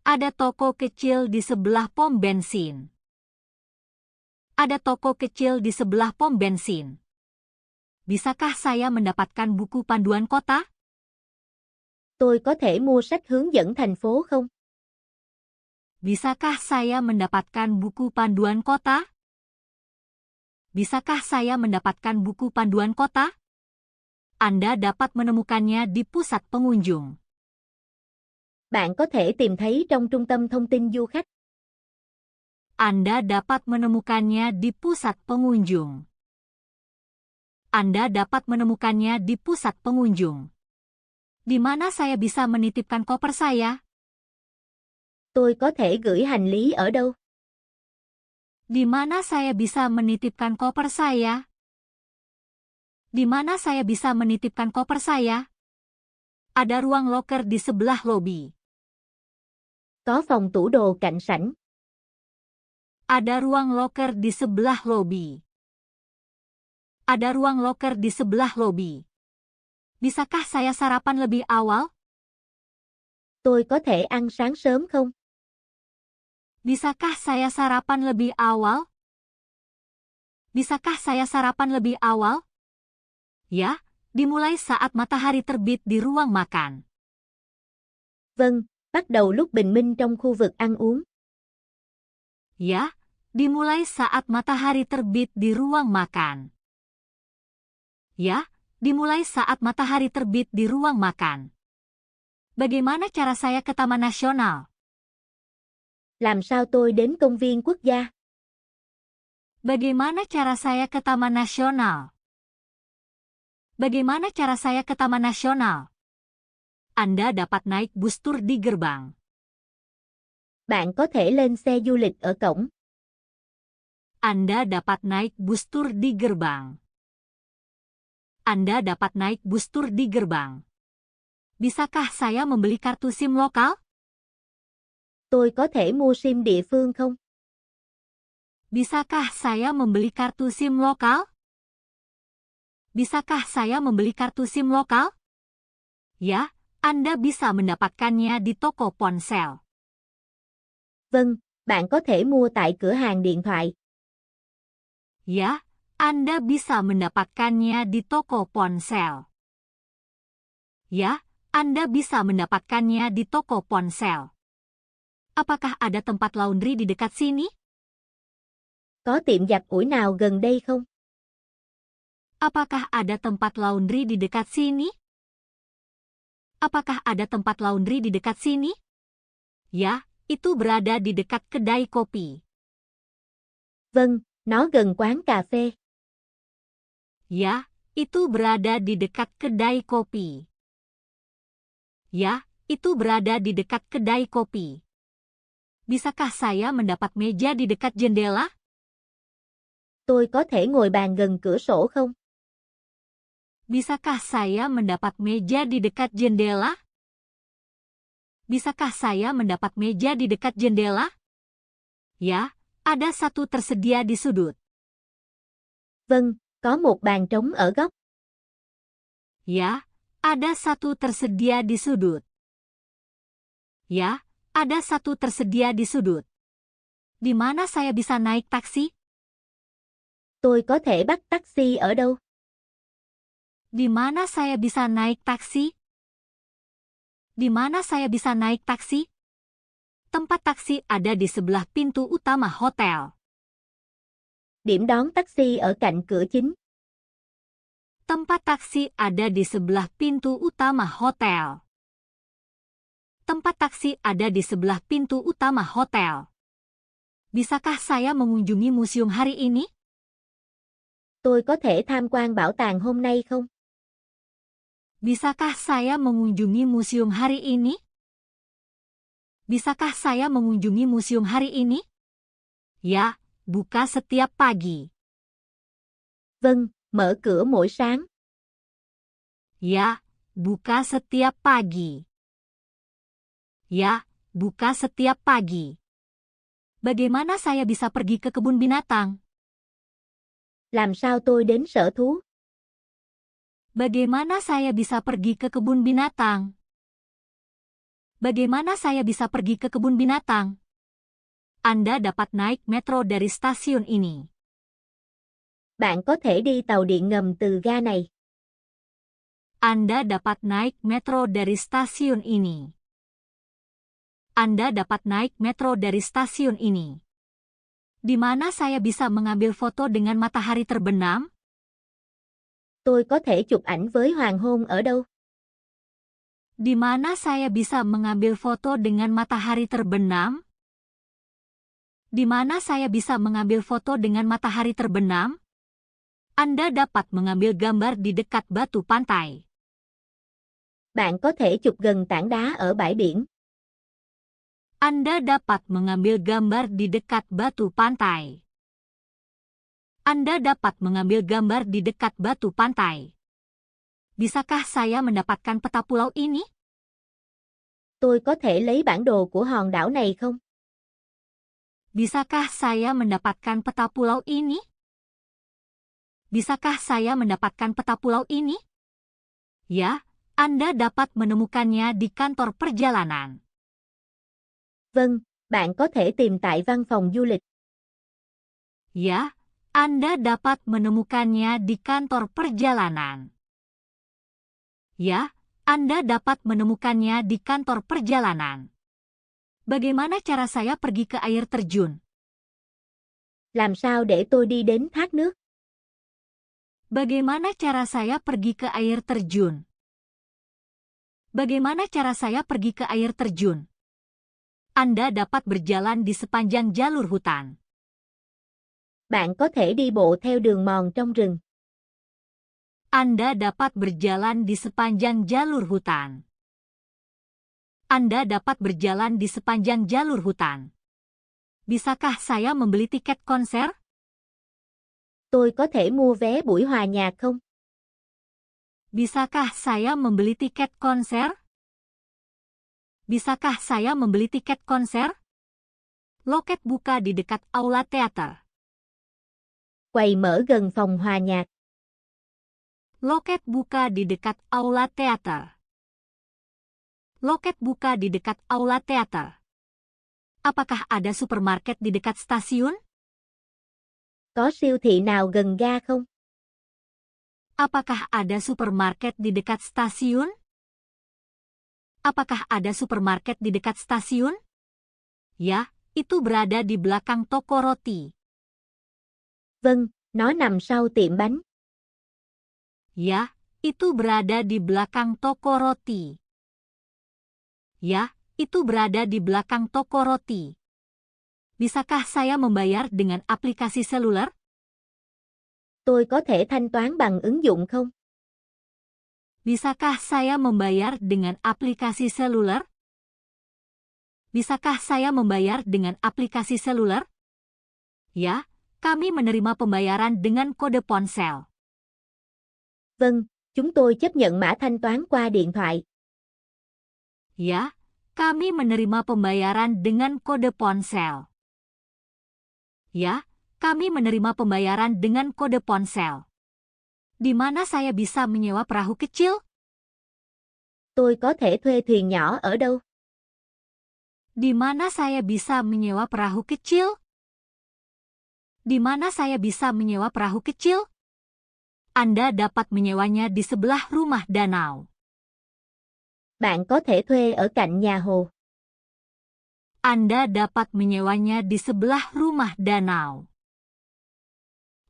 S1: Ada toko kecil di sebelah pom bensin. Ada toko kecil di sebelah pom bensin. Bisakah saya mendapatkan buku panduan kota?
S2: Tôi có thể mua sách hướng dẫn thành phố không?
S1: Bisakah saya mendapatkan buku panduan kota? Bisakah saya mendapatkan buku panduan kota? Anda dapat menemukannya di pusat pengunjung.
S2: Bạn có thể tìm thấy trong trung tâm thông tin du khách.
S1: Anda dapat menemukannya di pusat pengunjung. Anda dapat menemukannya di pusat pengunjung. Di mana saya bisa menitipkan koper saya?
S2: Tôi có thể gửi hành lý ở đâu?
S1: Di mana saya bisa menitipkan koper saya? Di mana saya bisa menitipkan koper saya? Ada ruang loker di sebelah lobi.
S2: Có phòng tủ đồ cạnh sảnh.
S1: Ada ruang loker di sebelah lobi. Ada ruang loker di sebelah lobi. Bisakah saya sarapan lebih awal?
S2: Tôi có thể ăn sáng sớm không?
S1: Bisakah saya sarapan lebih awal? Bisakah saya sarapan lebih awal? Ya, dimulai saat matahari terbit di ruang makan.
S2: Vâng, bắt đầu lúc bình minh trong khu vực ăn uống.
S1: Ya, dimulai saat matahari terbit di ruang makan. Ya, dimulai saat matahari terbit di ruang makan. Bagaimana cara saya ke Taman Nasional?
S2: Làm sao tôi đến công viên quốc gia?
S1: Bagaimana cara saya ke Taman Nasional? Bagaimana cara saya ke Taman Nasional? Anda dapat naik bus tur di gerbang.
S2: Bạn có thể lên xe du lịch ở cổng.
S1: Anda dapat naik bus tur di gerbang. Anda dapat naik bus tur di gerbang. Bisakah saya membeli kartu SIM lokal?
S2: Tôi có thể mua SIM địa phương không?
S1: Bisakah saya membeli kartu SIM lokal? Bisakah saya membeli kartu SIM lokal? Ya, Anda bisa mendapatkannya di toko ponsel.
S2: Vâng, bạn có thể mua tại cửa hàng điện thoại.
S1: Ya, Anda bisa mendapatkannya di toko ponsel. Ya, Anda bisa mendapatkannya di toko ponsel. Apakah ada tempat laundry di dekat sini?
S2: Có tiệm giặt ủi nào gần đây không?
S1: Apakah ada tempat laundry di dekat sini? Apakah ada tempat laundry di dekat sini? Ya, itu berada di dekat kedai kopi.
S2: Vâng, nó gần quán cà phê.
S1: Ya, itu berada di dekat kedai kopi. Ya, itu berada di dekat kedai kopi. Bisakah saya mendapat meja di dekat jendela?
S2: Tôi có thể ngồi bàn gần cửa sổ không?
S1: Bisakah saya mendapat meja di dekat jendela? Bisakah saya mendapat meja di dekat jendela? Ya, ada satu tersedia di sudut.
S2: Vâng, có một bàn trống ở góc.
S1: Ya, ada satu tersedia di sudut. Ya, ada satu tersedia di sudut. Di mana saya bisa naik taksi?
S2: Tôi có thể bắt taxi ở đâu?
S1: Di mana saya bisa naik taksi? Di mana saya bisa naik taksi? Tempat taksi ada di sebelah pintu utama hotel.
S2: Điểm đón taxi ở cạnh cửa chính.
S1: Tempat taksi ada di sebelah pintu utama hotel. Tempat taksi ada di sebelah pintu utama hotel. Bisakah saya mengunjungi museum hari ini?
S2: Tôi có thể tham quan bảo tàng hôm nay không?
S1: Bisakah saya mengunjungi museum hari ini? Bisakah saya mengunjungi museum hari ini? Ya, buka setiap pagi.
S2: Vâng, mở cửa mỗi sáng.
S1: Ya, buka setiap pagi. Ya, buka setiap pagi. Bagaimana saya bisa pergi ke kebun binatang?
S2: Làm sao tôi đến sở thú?
S1: Bagaimana saya bisa pergi ke kebun binatang? Bagaimana saya bisa pergi ke kebun binatang? Anda dapat naik metro dari stasiun ini.
S2: Bạn có thể đi tàu điện ngầm từ ga này.
S1: Anda dapat naik metro dari stasiun ini. Anda dapat naik metro dari stasiun ini. Di mana saya bisa mengambil foto dengan matahari terbenam?
S2: Tôi có thể chụp ảnh với hoàng hôn ở đâu?
S1: Di mana saya bisa mengambil foto dengan matahari terbenam? Di mana saya bisa mengambil foto dengan matahari terbenam? Anda dapat mengambil gambar di dekat batu pantai.
S2: Bạn có thể chụp gần tảng đá ở bãi biển.
S1: Anda dapat mengambil gambar di dekat batu pantai. Anda dapat mengambil gambar di dekat batu pantai. Bisakah saya mendapatkan peta pulau ini?
S2: Tôi có thể lấy bản đồ của hòn đảo này không?
S1: Bisakah saya mendapatkan peta pulau ini? Bisakah saya mendapatkan peta pulau ini? Ya, Anda dapat menemukannya di kantor perjalanan.
S2: Vâng, bạn có thể tìm tại văn phòng du lịch.
S1: Ya, Anda dapat menemukannya di kantor perjalanan. Ya, Anda dapat menemukannya di kantor perjalanan. Bagaimana cara saya pergi ke air terjun?
S2: Làm sao để tôi đi đến thác nước?
S1: Bagaimana cara saya pergi ke air terjun? Bagaimana cara saya pergi ke air terjun? Anda dapat berjalan di sepanjang jalur hutan.
S2: Bạn có thể đi bộ theo đường mòn trong rừng.
S1: Anda dapat berjalan di sepanjang jalur hutan. Anda dapat berjalan di sepanjang jalur hutan. Bisakah saya membeli tiket konser?
S2: Tôi có thể mua vé buổi hòa nhạc không?
S1: Bisakah saya membeli tiket konser? Bisakah saya membeli tiket konser? Loket buka di dekat aula teater.
S2: Quầy mở gần phòng hòa nhạc.
S1: Loket buka di dekat aula teater. Loket buka di dekat aula teater. Apakah ada supermarket di dekat stasiun?
S2: Có siêu thị nào gần ga không?
S1: Apakah ada supermarket di dekat stasiun? Apakah ada supermarket di dekat stasiun? Ya, itu berada di belakang toko roti.
S2: Vâng, nó nằm sau tiệm bánh.
S1: Ya, itu berada di belakang toko roti. Ya, itu berada di belakang toko roti. Bisakah saya membayar dengan aplikasi seluler?
S2: Tôi có thể thanh toán bằng ứng dụng không?
S1: Bisakah saya membayar dengan aplikasi seluler? Bisakah saya membayar dengan aplikasi seluler? Ya, kami menerima pembayaran dengan kode ponsel.
S2: Vâng, chúng tôi chấp nhận mã thanh toán qua điện thoại.
S1: Ya, kami menerima pembayaran dengan kode ponsel. Ya, kami menerima pembayaran dengan kode ponsel. Di mana saya bisa menyewa perahu kecil?
S2: Tôi có thể thuê thuyền nhỏ ở đâu?
S1: Di mana saya bisa menyewa perahu kecil? Di mana saya bisa menyewa perahu kecil? Anda dapat menyewanya di sebelah rumah danau.
S2: Bạn có thể thuê ở cạnh nhà hồ.
S1: Anda dapat menyewanya di sebelah rumah danau.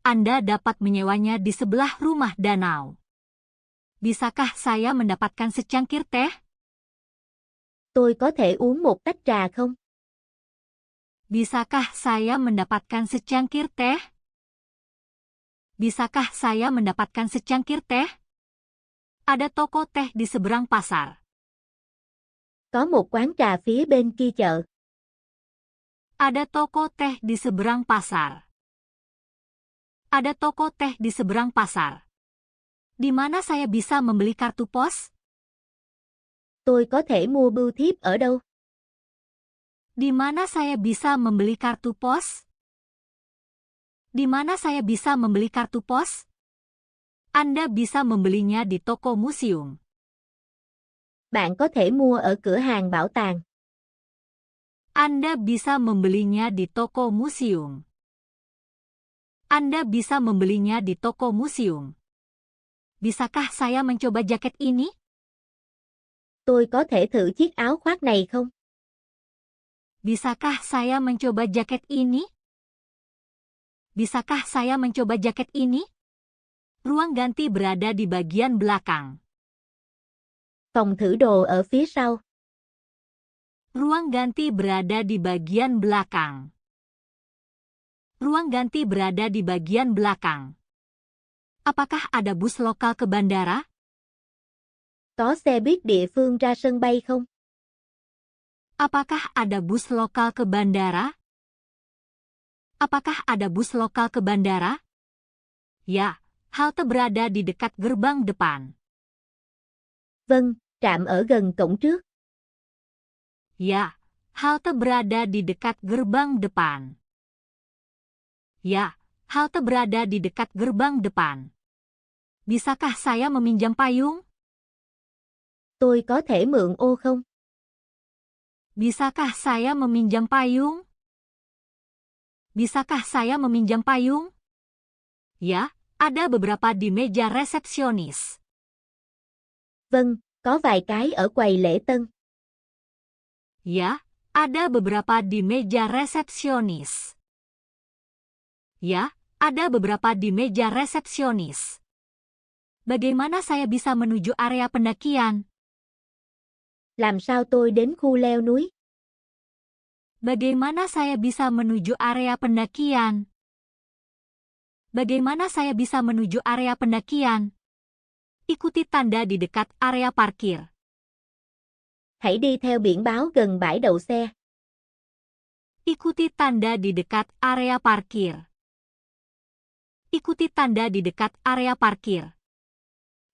S1: Anda dapat menyewanya di sebelah rumah danau. Bisakah saya mendapatkan secangkir teh?
S2: Tôi có thể uống một tách trà không?
S1: Bisakah saya mendapatkan secangkir teh? Bisakah saya mendapatkan secangkir teh? Ada toko teh di seberang pasar.
S2: Có một quán trà phía bên kia chợ.
S1: Ada toko teh di seberang pasar. Ada toko teh di seberang pasar. Di mana saya bisa membeli kartu pos?
S2: Tôi có thể mua bưu thiếp ở đâu?
S1: Di mana saya bisa membeli kartu pos? Di mana saya bisa membeli kartu pos? Anda bisa membelinya di toko museum.
S2: Bạn có thể mua ở cửa hàng bảo tàng.
S1: Anda bisa membelinya di toko museum. Anda bisa membelinya di toko museum. Bisakah saya mencoba jaket ini?
S2: Tôi có thể thử chiếc áo khoác này không?
S1: Bisakah saya mencoba jaket ini? Bisakah saya mencoba jaket ini? Ruang ganti berada di bagian belakang.
S2: Phòng thử đồ ở phía sau.
S1: Ruang ganti berada di bagian belakang. Ruang ganti berada di bagian belakang. Apakah ada bus lokal ke bandara?
S2: Có xe buýt địa phương ra sân bay không?
S1: Apakah ada bus lokal ke bandara? Apakah ada bus lokal ke bandara? Ya, halte berada di dekat gerbang depan.
S2: Vâng, trạm ở gần cổng trước.
S1: Ya, halte berada di dekat gerbang depan. Ya, halte berada di dekat gerbang depan. Bisakah saya meminjam payung?
S2: Tôi có thể mượn ô không?
S1: Bisakah saya meminjam payung? Bisakah saya meminjam payung? Ya, ada beberapa di meja resepsionis.
S2: Vâng, có vài cái ở quầy lễ tân.
S1: Ya, ada beberapa di meja resepsionis. Ya, ada beberapa di meja resepsionis. Bagaimana saya bisa menuju area pendakian?
S2: Làm sao tôi đến khu leo núi?
S1: Bagaimana saya bisa menuju area pendakian? Bagaimana saya bisa menuju area pendakian? Ikuti tanda di dekat area parkir.
S2: Hãy đi theo biển báo gần bãi đậu xe.
S1: Ikuti tanda di dekat area parkir. Ikuti tanda di dekat area parkir.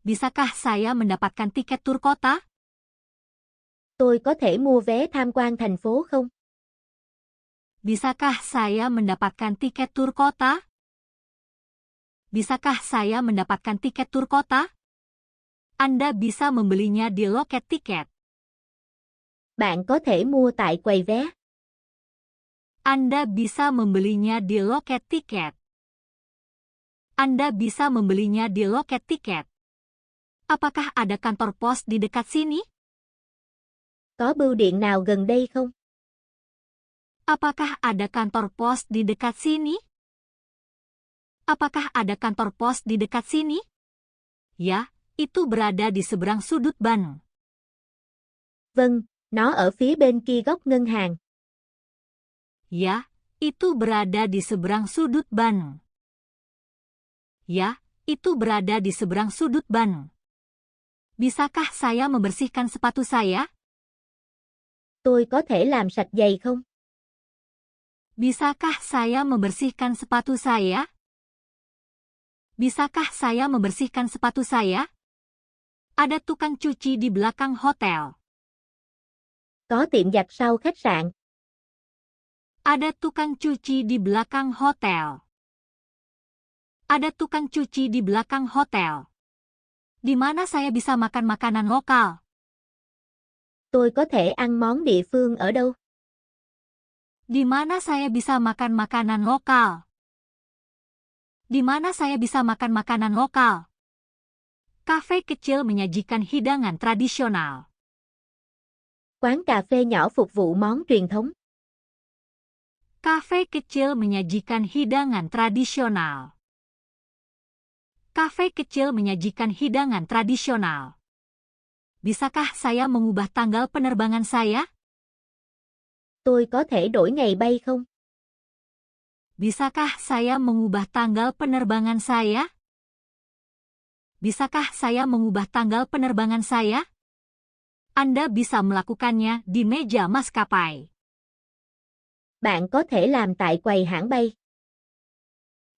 S1: Bisakah saya mendapatkan tiket tur kota?
S2: Tôi có thể mua vé tham quan thành phố không?
S1: Bisakah saya mendapatkan tiket tur kota? Bisakah saya mendapatkan tiket tur kota? Anda bisa membelinya di loket tiket.
S2: Bạn có thể mua tại quầy vé.
S1: Anda bisa membelinya di loket tiket. Anda bisa membelinya di loket tiket. Apakah ada kantor pos di dekat sini?
S2: Có bưu điện nào gần đây không?
S1: Apakah ada kantor pos di dekat sini? Apakah ada kantor pos di dekat sini? Ya, itu berada di seberang sudut bank.
S2: Vâng, nó ở phía bên kia góc ngân hàng.
S1: Ya, itu berada di seberang sudut bank. Ya, itu berada di seberang sudut bank. Bisakah saya membersihkan sepatu saya?
S2: Tôi có thể làm sạch giày không?
S1: Bisakah saya membersihkan sepatu saya? Bisakah saya membersihkan sepatu saya? Ada tukang cuci di belakang hotel.
S2: Có tiệm giặt sau khách sạn.
S1: Ada tukang cuci di belakang hotel. Ada tukang cuci di belakang hotel. Di mana saya bisa makan makanan lokal?
S2: Tôi có thể ăn món địa phương ở đâu?
S1: Di mana saya bisa makan makanan lokal? Di mana saya bisa makan makanan lokal? Kafe kecil menyajikan hidangan tradisional.
S2: Quán cà phê nhỏ phục vụ món truyền thống.
S1: Kafe kecil menyajikan hidangan tradisional. Kafe kecil menyajikan hidangan tradisional. Bisakah saya mengubah tanggal penerbangan saya?
S2: Tôi có thể đổi ngày bay không?
S1: Bisakah saya mengubah tanggal penerbangan saya? Bisakah saya mengubah tanggal penerbangan saya? Anda bisa melakukannya di meja maskapai.
S2: Bạn có thể làm tại quầy hãng bay.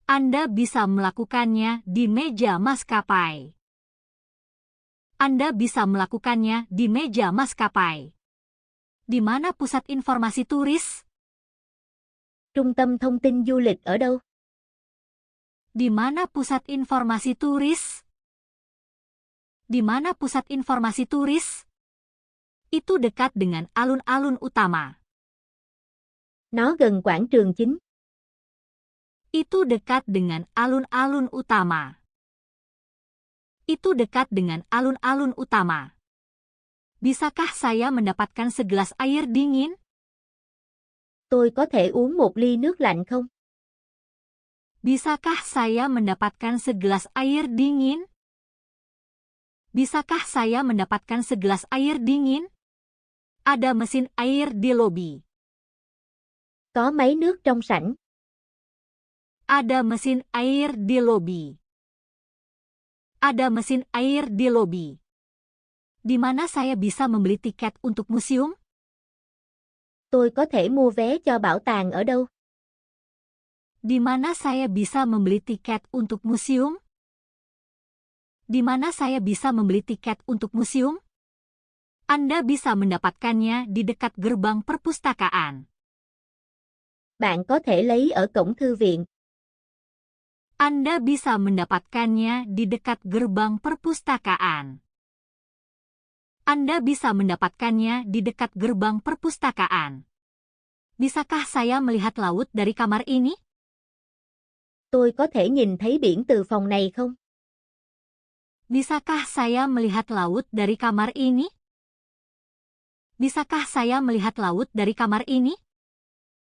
S1: Anda bisa melakukannya di meja maskapai. Anda bisa melakukannya di meja maskapai. Di mana pusat informasi turis?
S2: Trung tâm thông tin du lịch ở đâu?
S1: Di mana pusat informasi turis? Di mana pusat informasi turis? Itu dekat dengan alun-alun utama.
S2: Nó gần quảng trường chính.
S1: Itu dekat dengan alun-alun utama. Itu dekat dengan alun-alun utama. Bisakah saya mendapatkan segelas air dingin?
S2: Tôi có thể uống một ly nước lạnh không?
S1: Bisakah saya mendapatkan segelas air dingin? Bisakah saya mendapatkan segelas air dingin? Ada mesin air di lobi.
S2: Có máy nước trong sảnh.
S1: Ada mesin air di lobi. Ada mesin air di lobi. Di mana saya bisa membeli tiket untuk museum?
S2: Tôi có thể mua vé cho bảo tàng ở đâu?
S1: Di mana saya bisa membeli tiket untuk museum? Di mana saya bisa membeli tiket untuk museum? Anda bisa mendapatkannya di dekat gerbang perpustakaan.
S2: Bạn có thể lấy ở cổng thư viện.
S1: Anda bisa mendapatkannya di dekat gerbang perpustakaan. Anda bisa mendapatkannya di dekat gerbang perpustakaan. Bisakah saya melihat laut dari kamar ini?
S2: Tôi có thể nhìn thấy biển từ phòng này không?
S1: Bisakah saya melihat laut dari kamar ini? Bisakah saya melihat laut dari kamar ini?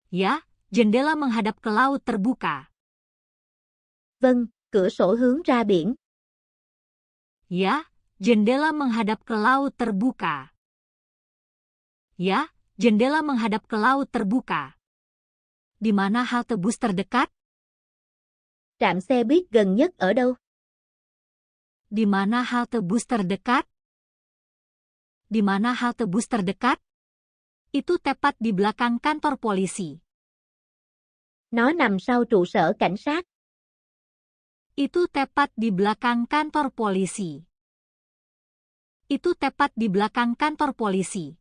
S1: Ya, jendela menghadap ke laut terbuka.
S2: Vâng, cửa sổ hướng ra biển.
S1: Ya, jendela menghadap ke laut terbuka. Ya, jendela menghadap ke laut terbuka. Di mana halte bus terdekat?
S2: Trạm xe buýt gần nhất ở đâu?
S1: Di mana halte bus terdekat? Di mana halte bus terdekat? Itu tepat di belakang kantor polisi.
S2: Nó nằm sau trụ sở cảnh sát.
S1: Itu tepat di belakang kantor polisi. Itu tepat di belakang kantor polisi.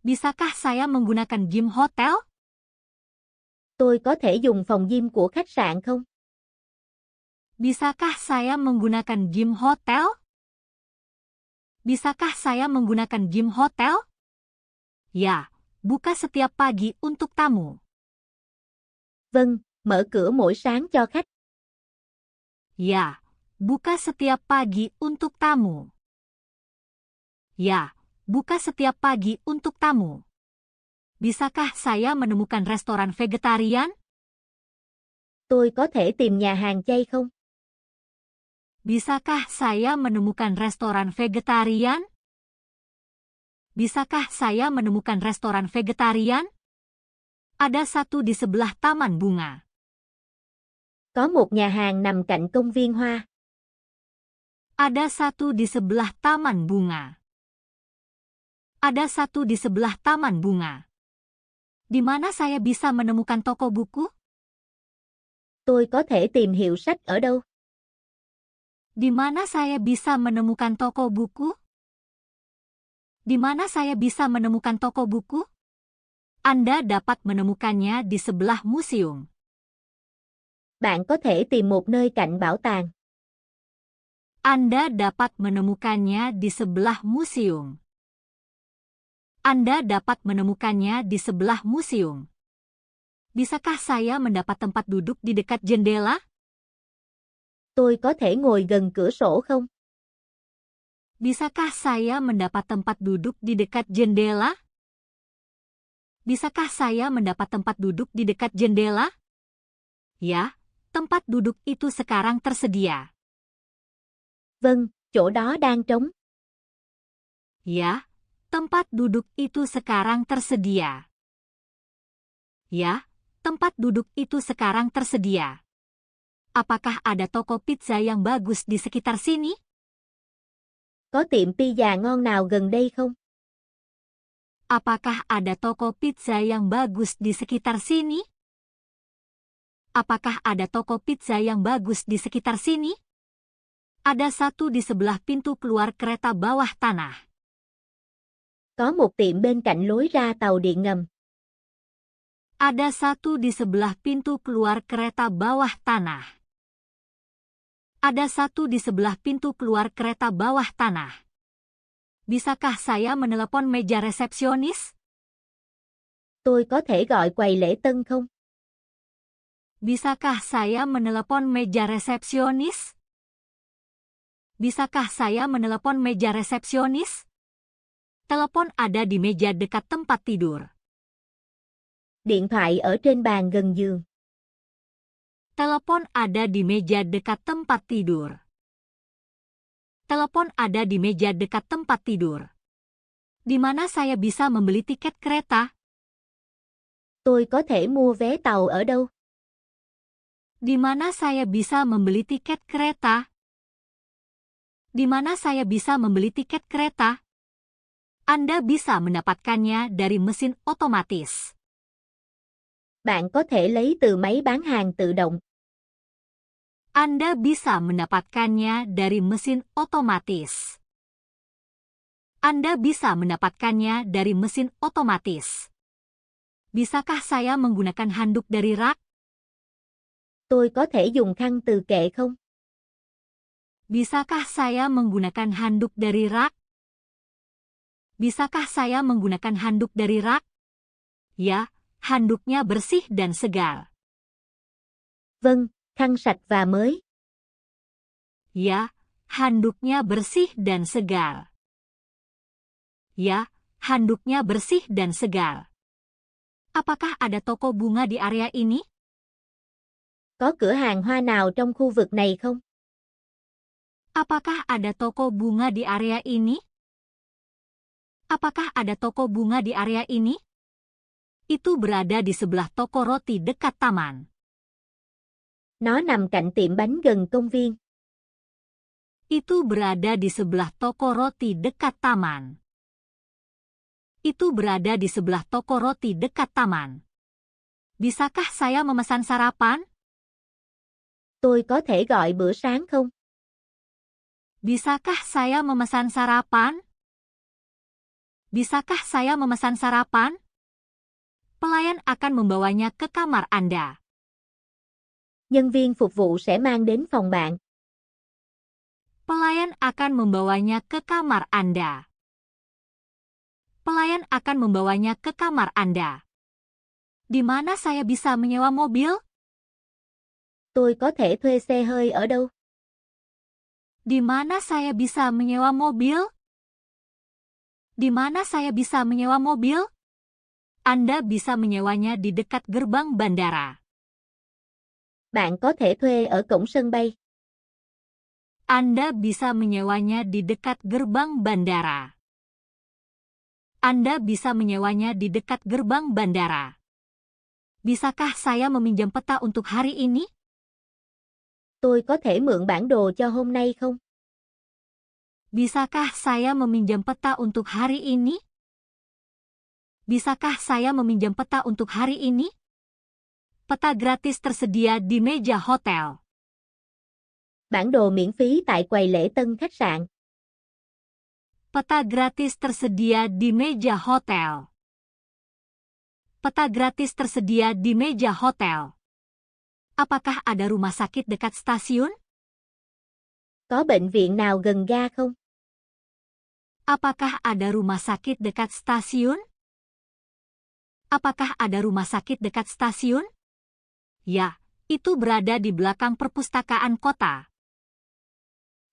S1: Bisakah saya menggunakan gym hotel?
S2: Tôi có thể dùng phòng gym của khách sạn không?
S1: Bisakah saya menggunakan gym hotel? Bisakah saya menggunakan gym hotel? Ya, buka setiap pagi untuk tamu.
S2: Vâng, mở cửa mỗi sáng cho khách.
S1: Ya, buka setiap pagi untuk tamu. Ya, buka setiap pagi untuk tamu. Bisakah saya menemukan restoran vegetarian?
S2: Tôi có thể tìm nhà hàng chay không?
S1: Bisakah saya menemukan restoran vegetarian? Bisakah saya menemukan restoran vegetarian? Ada satu di sebelah taman bunga.
S2: Có một nhà hàng nằm cạnh công viên hoa.
S1: Ada satu di sebelah taman bunga. Ada satu di sebelah taman bunga. Di mana saya bisa menemukan toko buku?
S2: Tôi có thể tìm hiệu sách ở đâu?
S1: Di mana saya bisa menemukan toko buku? Di mana saya bisa menemukan toko buku? Anda dapat menemukannya di sebelah museum.
S2: Bạn có thể tìm một nơi cạnh bảo tàng.
S1: Anda dapat menemukannya di sebelah museum. Anda dapat menemukannya di sebelah museum. Bisakah saya mendapat tempat duduk di dekat jendela?
S2: Tôi có thể ngồi gần cửa sổ không?
S1: Bisakah saya mendapat tempat duduk di dekat jendela? Bisakah saya mendapat tempat duduk di dekat jendela? Ya, tempat duduk itu sekarang tersedia.
S2: Vâng, chỗ đó đang trống.
S1: Ya, tempat duduk itu sekarang tersedia. Ya, tempat duduk itu sekarang tersedia. Apakah ada toko pizza yang bagus di sekitar sini?
S2: Có tiệm pizza ngon nào gần đây không?
S1: Apakah ada toko pizza yang bagus di sekitar sini? Apakah ada toko pizza yang bagus di sekitar sini? Ada satu di sebelah pintu keluar kereta bawah tanah.
S2: Có một tiệm bên cạnh lối ra tàu điện ngầm.
S1: Ada satu di sebelah pintu keluar kereta bawah tanah. Ada satu di sebelah pintu keluar kereta bawah tanah. Bisakah saya menelepon meja resepsionis?
S2: Tôi có thể gọi quầy lễ tân không?
S1: Bisakah saya menelepon meja resepsionis? Bisakah saya menelepon meja resepsionis? Telepon ada di meja dekat tempat tidur.
S2: Điện thoại ở trên bàn gần giường.
S1: Telepon ada di meja dekat tempat tidur. Telepon ada di meja dekat tempat tidur. Di mana saya bisa membeli tiket kereta?
S2: Tôi có thể mua vé tàu ở đâu?
S1: Di mana saya bisa membeli tiket kereta? Di mana saya bisa membeli tiket kereta? Anda bisa mendapatkannya dari mesin otomatis.
S2: Bạn có thể lấy từ máy bán hàng tự động.
S1: Anda bisa mendapatkannya dari mesin otomatis. Anda bisa mendapatkannya dari mesin otomatis. Bisakah saya menggunakan handuk dari rak?
S2: Tôi có thể dùng khăn từ kệ không?
S1: Bisakah saya menggunakan handuk dari rak? Bisakah saya menggunakan handuk dari rak? Ya, handuknya bersih dan segar.
S2: Vâng, khăn sạch và mới.
S1: Ya, handuknya bersih dan segar. Ya, handuknya bersih dan segar. Apakah ada toko bunga di area ini?
S2: Có cửa hàng hoa nào trong khu vực này không?
S1: Apakah ada toko bunga di area ini? Apakah ada toko bunga di area ini? Itu berada di sebelah toko roti dekat taman.
S2: Nó nằm cạnh tiệm bánh gần công viên.
S1: Itu berada di sebelah toko roti dekat taman. Itu berada di sebelah toko roti dekat taman. Bisakah saya memesan sarapan?
S2: Tôi có thể gọi bữa sáng không?
S1: Bisakah saya memesan sarapan? Bisakah saya memesan sarapan? Pelayan akan membawanya ke kamar Anda.
S2: Nhân viên phục vụ sẽ mang đến phòng bạn.
S1: Pelayan akan membawanya ke kamar Anda. Pelayan akan membawanya ke kamar Anda. Di mana saya bisa menyewa mobil?
S2: Tôi có thể thuê xe hơi ở đâu?
S1: Di mana saya bisa menyewa mobil? Di mana saya bisa menyewa mobil? Anda bisa menyewanya di dekat gerbang bandara.
S2: Bạn có thể thuê ở cổng sân bay.
S1: Anda bisa menyewanya di dekat gerbang bandara. Anda bisa menyewanya di dekat gerbang bandara. Bisakah saya meminjam peta untuk hari ini?
S2: Tôi có thể mượn bản đồ cho hôm nay không?
S1: Bisakah saya meminjam peta untuk hari ini? Bisakah saya meminjam peta untuk hari ini? Peta gratis tersedia di meja hotel.
S2: Bản đồ miễn phí tại quầy lễ tân khách sạn.
S1: Peta gratis tersedia di meja hotel. Peta gratis tersedia di meja hotel. Apakah ada rumah sakit dekat stasiun?
S2: Có bệnh viện nào gần ga không?
S1: Apakah ada rumah sakit dekat stasiun? Apakah ada rumah sakit dekat stasiun? Ya, itu berada di belakang perpustakaan kota.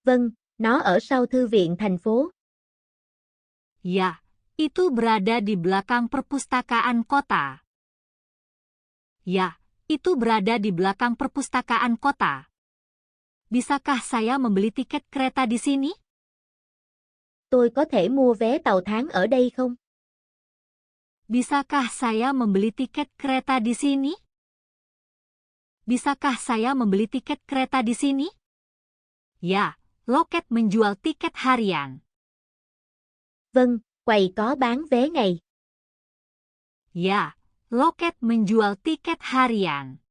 S2: Vâng, nó ở sau thư viện thành phố.
S1: Ya, itu berada di belakang perpustakaan kota. Ya, itu berada di belakang perpustakaan kota. Bisakah saya membeli tiket kereta di sini?
S2: Tôi có thể mua vé tàu tháng ở đây không?
S1: Bisakah saya membeli tiket kereta di sini? Bisakah saya membeli tiket kereta di sini? Ya, loket menjual tiket harian.
S2: Vâng, quầy có bán vé ngày.
S1: Ya, loket menjual tiket harian.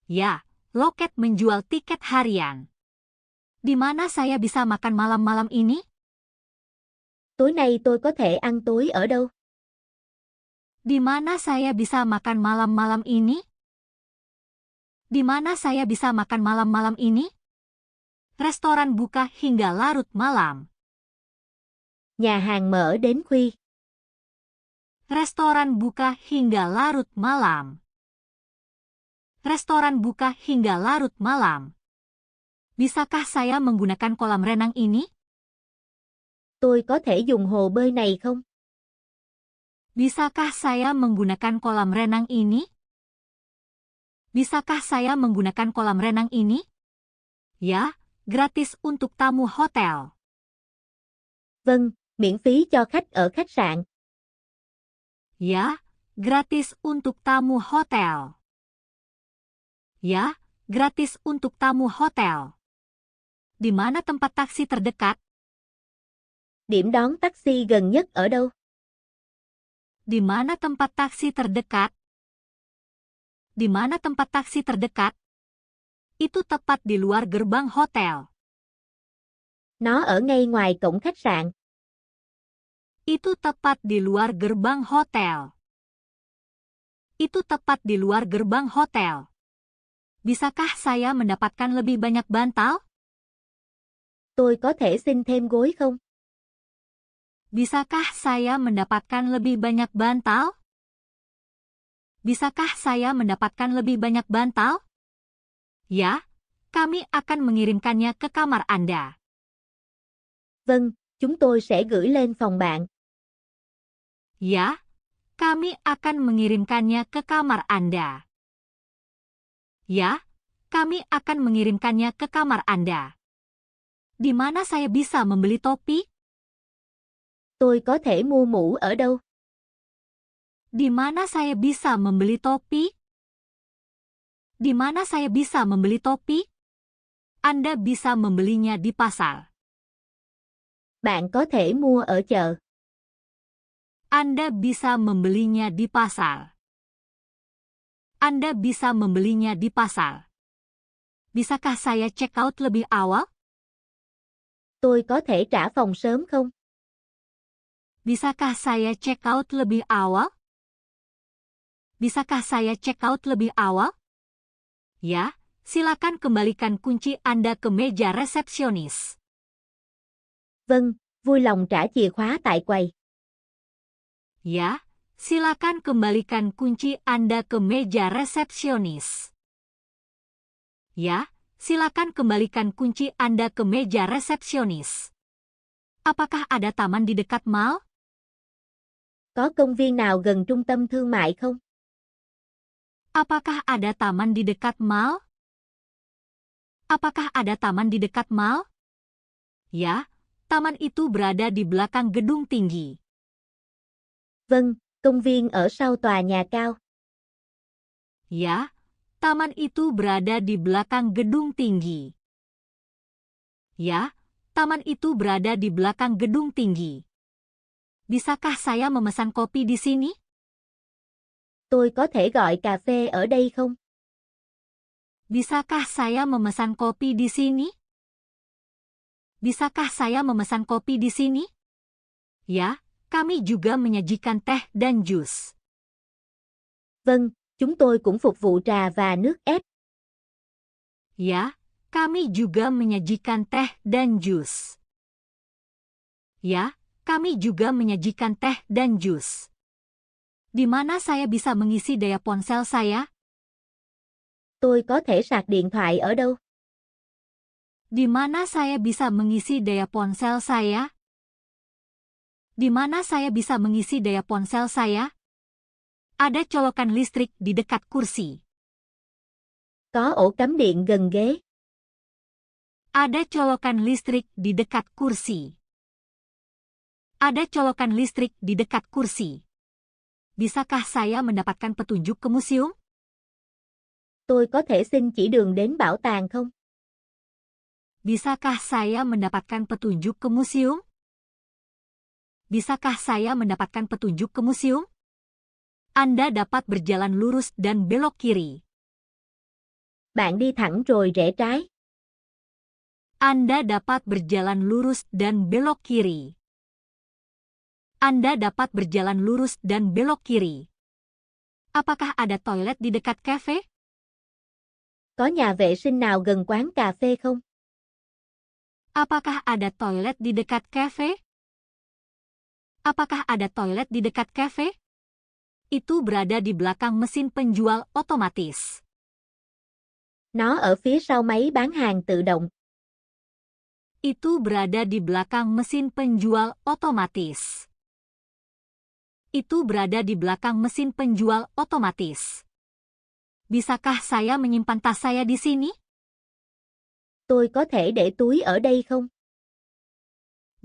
S1: Ya, loket menjual tiket harian. Di mana saya bisa makan malam-malam ini?
S2: Tối nay tôi có thể ăn tối ở đâu?
S1: Di mana saya bisa makan malam-malam ini? Di mana saya bisa makan malam-malam ini? Restoran buka hingga larut malam.
S2: Nhà hàng mở đến khuya.
S1: Restoran buka hingga larut malam. Restoran buka hingga larut malam. Bisakah saya menggunakan kolam renang ini?
S2: Tôi có thể dùng hồ bơi này không?
S1: Bisakah saya menggunakan kolam renang ini? Bisakah saya menggunakan kolam renang ini? Ya, gratis untuk tamu hotel.
S2: Vâng, miễn phí cho khách ở khách sạn.
S1: Ya, gratis untuk tamu hotel. Ya, gratis untuk tamu hotel. Di mana tempat taksi terdekat?
S2: Điểm đón taxi gần nhất ở đâu?
S1: Di mana tempat taksi terdekat? Di mana tempat taksi terdekat? Itu tepat di luar gerbang hotel.
S2: Nó ở ngay ngoài cổng khách sạn.
S1: Itu tepat di luar gerbang hotel. Itu tepat di luar gerbang hotel. Bisakah saya mendapatkan lebih banyak bantal?
S2: Tôi có thể xin thêm gối không?
S1: Bisakah saya mendapatkan lebih banyak bantal? Bisakah saya mendapatkan lebih banyak bantal? Ya, kami akan mengirimkannya ke kamar Anda.
S2: Vâng, chúng tôi sẽ gửi lên phòng bạn.
S1: Ya, kami akan mengirimkannya ke kamar Anda. Ya, kami akan mengirimkannya ke kamar Anda. Di mana saya bisa membeli topi?
S2: Tôi có thể mua mũ ở đâu?
S1: Di mana saya bisa membeli topi? Di mana saya bisa membeli topi? Anda bisa membelinya di pasar.
S2: Bạn có thể mua ở chợ.
S1: Anda bisa membelinya di pasar. Anda bisa membelinya di pasar. Bisakah saya check out lebih awal?
S2: Tôi có thể trả phòng sớm không?
S1: Bisakah saya check out lebih awal? Bisakah saya check out lebih awal? Ya, silakan kembalikan kunci Anda ke meja resepsionis.
S2: Vâng, vui lòng trả chìa khóa tại quầy.
S1: Ya, silakan kembalikan kunci Anda ke meja resepsionis. Ya, silakan kembalikan kunci Anda ke meja resepsionis. Apakah ada taman di dekat mall?
S2: Có công viên nào gần trung tâm thương mại không?
S1: Apakah ada taman di dekat mall? Apakah ada taman di dekat mall? Ya, taman itu berada di belakang gedung tinggi.
S2: Vâng, công viên ở sau tòa nhà cao.
S1: Ya, taman itu berada di belakang gedung tinggi. Ya, taman itu berada di belakang gedung tinggi. Bisakah saya memesan kopi di sini?
S2: Tôi có thể gọi cà phê ở đây không?
S1: Bisakah saya memesan kopi di sini? Bisakah saya memesan kopi di sini? Ya, kami juga menyajikan teh dan jus.
S2: Vâng, chúng tôi cũng phục vụ trà và nước ép.
S1: Ya, kami juga menyajikan teh dan jus. Ya, kami juga menyajikan teh dan jus. Di mana saya bisa mengisi daya ponsel saya?
S2: Tôi có thể sạc điện thoại ở đâu?
S1: Di mana saya bisa mengisi daya ponsel saya? Di mana saya bisa mengisi daya ponsel saya? Ada colokan listrik di dekat kursi.
S2: Có ổ cắm điện gần ghế.
S1: Ada colokan listrik di dekat kursi. Ada colokan listrik di dekat kursi. Bisakah saya mendapatkan petunjuk ke museum?
S2: Tôi có thể xin chỉ đường đến bảo tàng không?
S1: Bisakah saya mendapatkan petunjuk ke museum? Bisakah saya mendapatkan petunjuk ke museum? Anda dapat berjalan lurus dan belok kiri.
S2: Bạn đi thẳng rồi rẽ trái.
S1: Anda dapat berjalan lurus dan belok kiri. Anda dapat berjalan lurus dan belok kiri. Apakah ada toilet di dekat kafe?
S2: Có nhà vệ sinh nào gần quán cà phê không?
S1: Apakah ada toilet di dekat kafe? Apakah ada toilet di dekat kafe? Itu berada di belakang mesin penjual otomatis.
S2: Nó ở phía sau máy bán hàng tự động.
S1: Itu berada di belakang mesin penjual otomatis. Itu berada di belakang mesin penjual otomatis. Bisakah saya menyimpan tas saya di sini?
S2: Tôi có thể để túi ở đây không?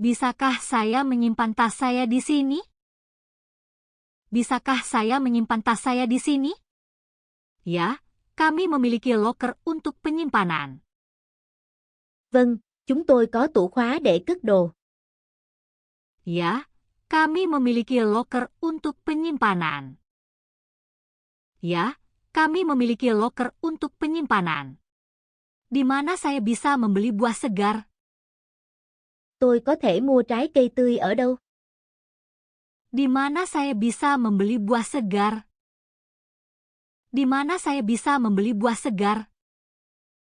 S1: Bisakah saya menyimpan tas saya di sini? Bisakah saya menyimpan tas saya di sini? Ya, kami memiliki loker untuk penyimpanan.
S2: Vâng, chúng tôi có tủ khóa để cất đồ.
S1: Ya, kami memiliki loker untuk penyimpanan. Ya, kami memiliki loker untuk penyimpanan. Di mana saya bisa membeli buah segar?
S2: Tôi có thể mua trái cây tươi ở đâu?
S1: Di mana saya bisa membeli buah segar? Di mana saya bisa membeli buah segar?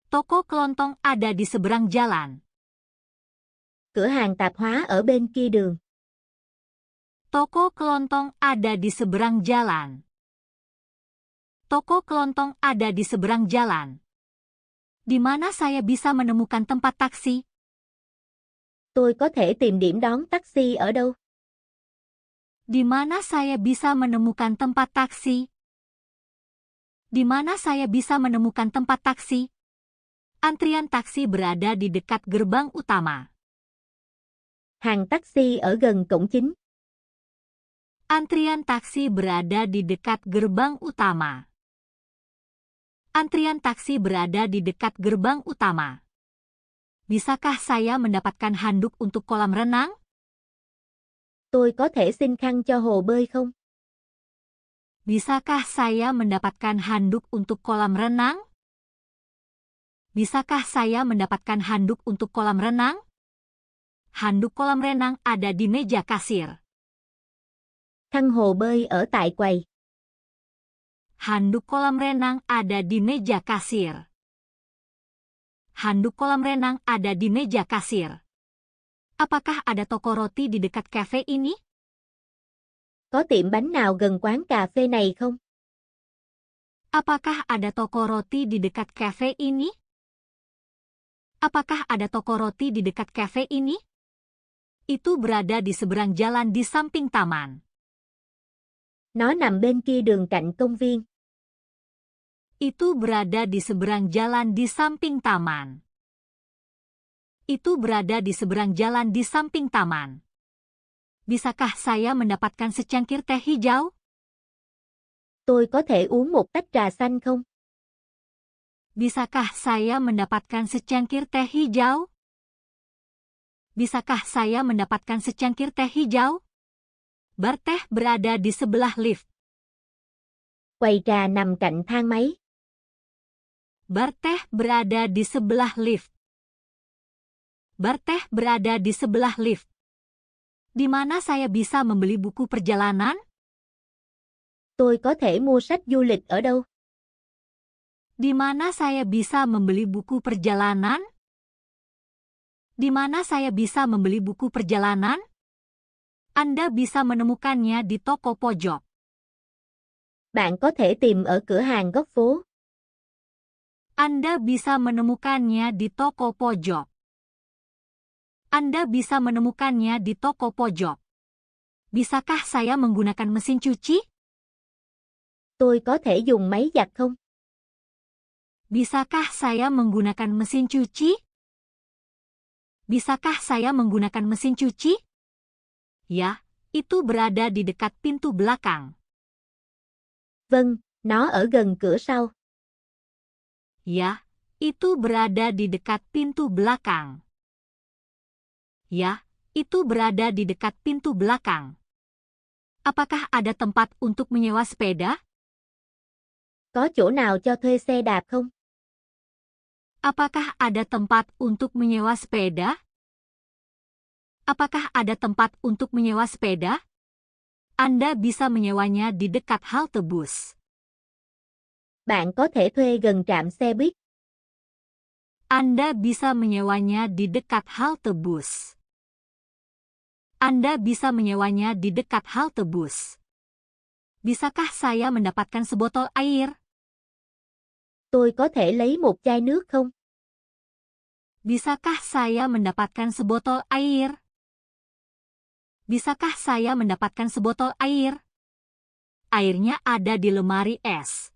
S1: Toko kelontong ada di seberang jalan.
S2: Cửa hàng tạp hóa ở bên kia đường.
S1: Toko kelontong ada di seberang jalan. Toko kelontong ada di seberang jalan. Di mana saya bisa menemukan tempat taksi?
S2: Tôi có thể tìm điểm đón taxi ở đâu?
S1: Di mana saya bisa menemukan tempat taksi? Di mana saya bisa menemukan tempat taksi? Antrian taksi berada di dekat gerbang utama.
S2: Hàng taxi ở gần cổng chính.
S1: Antrian taksi berada di dekat gerbang utama. Antrian taksi berada di dekat gerbang utama. Bisakah saya mendapatkan handuk untuk kolam renang?
S2: Tôi có thể xin khăn cho hồ bơi không?
S1: Bisakah saya mendapatkan handuk untuk kolam renang? Bisakah saya mendapatkan handuk untuk kolam renang? Handuk kolam renang ada di meja kasir.
S2: Khăn hồ bơi ở tại quầy.
S1: Handuk kolam renang ada di meja kasir. Handuk kolam renang ada di meja kasir. Apakah ada toko roti di dekat kafe ini?
S2: Có tiệm bánh nào gần quán cà phê này không?
S1: Apakah ada toko roti di dekat kafe ini? Apakah ada toko roti di dekat kafe ini? Itu berada di seberang jalan di samping taman.
S2: Nó nằm bên kia đường cạnh công viên.
S1: Itu berada di seberang jalan di samping taman. Itu berada di seberang jalan di samping taman. Bisakah saya mendapatkan secangkir teh hijau?
S2: Tôi có thể uống một tách trà xanh không?
S1: Bisakah saya mendapatkan secangkir teh hijau? Bisakah saya mendapatkan secangkir teh hijau? Bar teh berada di sebelah lift.
S2: Quầy trà nằm cạnh thang máy.
S1: Bar teh berada di sebelah lift. Bar teh berada di sebelah lift. Di mana saya bisa membeli buku perjalanan?
S2: Tôi có thể mua sách du lịch ở đâu?
S1: Di mana saya bisa membeli buku perjalanan? Di mana saya bisa membeli buku perjalanan? Anda bisa menemukannya di toko pojok.
S2: Bạn có thể tìm ở cửa hàng góc phố.
S1: Anda bisa menemukannya di toko pojok. Anda bisa menemukannya di toko pojok. Bisakah saya menggunakan mesin cuci?
S2: Tôi có thể dùng máy giặt không?
S1: Bisakah saya menggunakan mesin cuci? Bisakah saya menggunakan mesin cuci? Ya, itu berada di dekat pintu belakang.
S2: Vâng, nó ở gần cửa sau.
S1: Ya, itu berada di dekat pintu belakang. Ya, itu berada di dekat pintu belakang. Apakah ada tempat untuk menyewa sepeda?
S2: Có chỗ nào cho thuê xe đạp không?
S1: Apakah ada tempat untuk menyewa sepeda? Apakah ada tempat untuk menyewa sepeda? Anda bisa menyewanya di dekat halte bus.
S2: Bạn có thể thuê gần trạm xe buýt.
S1: Anda bisa menyewanya di dekat halte bus. Anda bisa menyewanya di dekat halte bus. Bisakah saya mendapatkan sebotol air?
S2: Tôi có thể lấy một chai nước không?
S1: Bisakah saya mendapatkan sebotol air? Bisakah saya mendapatkan sebotol air? Airnya ada di lemari es.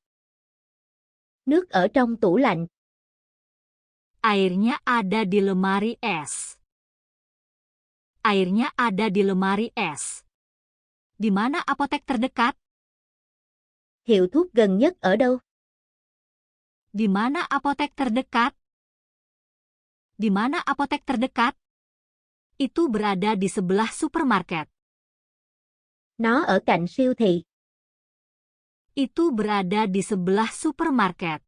S2: Nước ở trong tủ lạnh.
S1: Airnya ada di lemari es. Airnya ada di lemari es. Di mana apotek terdekat?
S2: Hiệu thuốc gần nhất ở đâu?
S1: Di mana apotek terdekat? Di mana apotek terdekat? Itu berada di sebelah supermarket.
S2: Nó ở cạnh siêu thị.
S1: Itu berada di sebelah supermarket.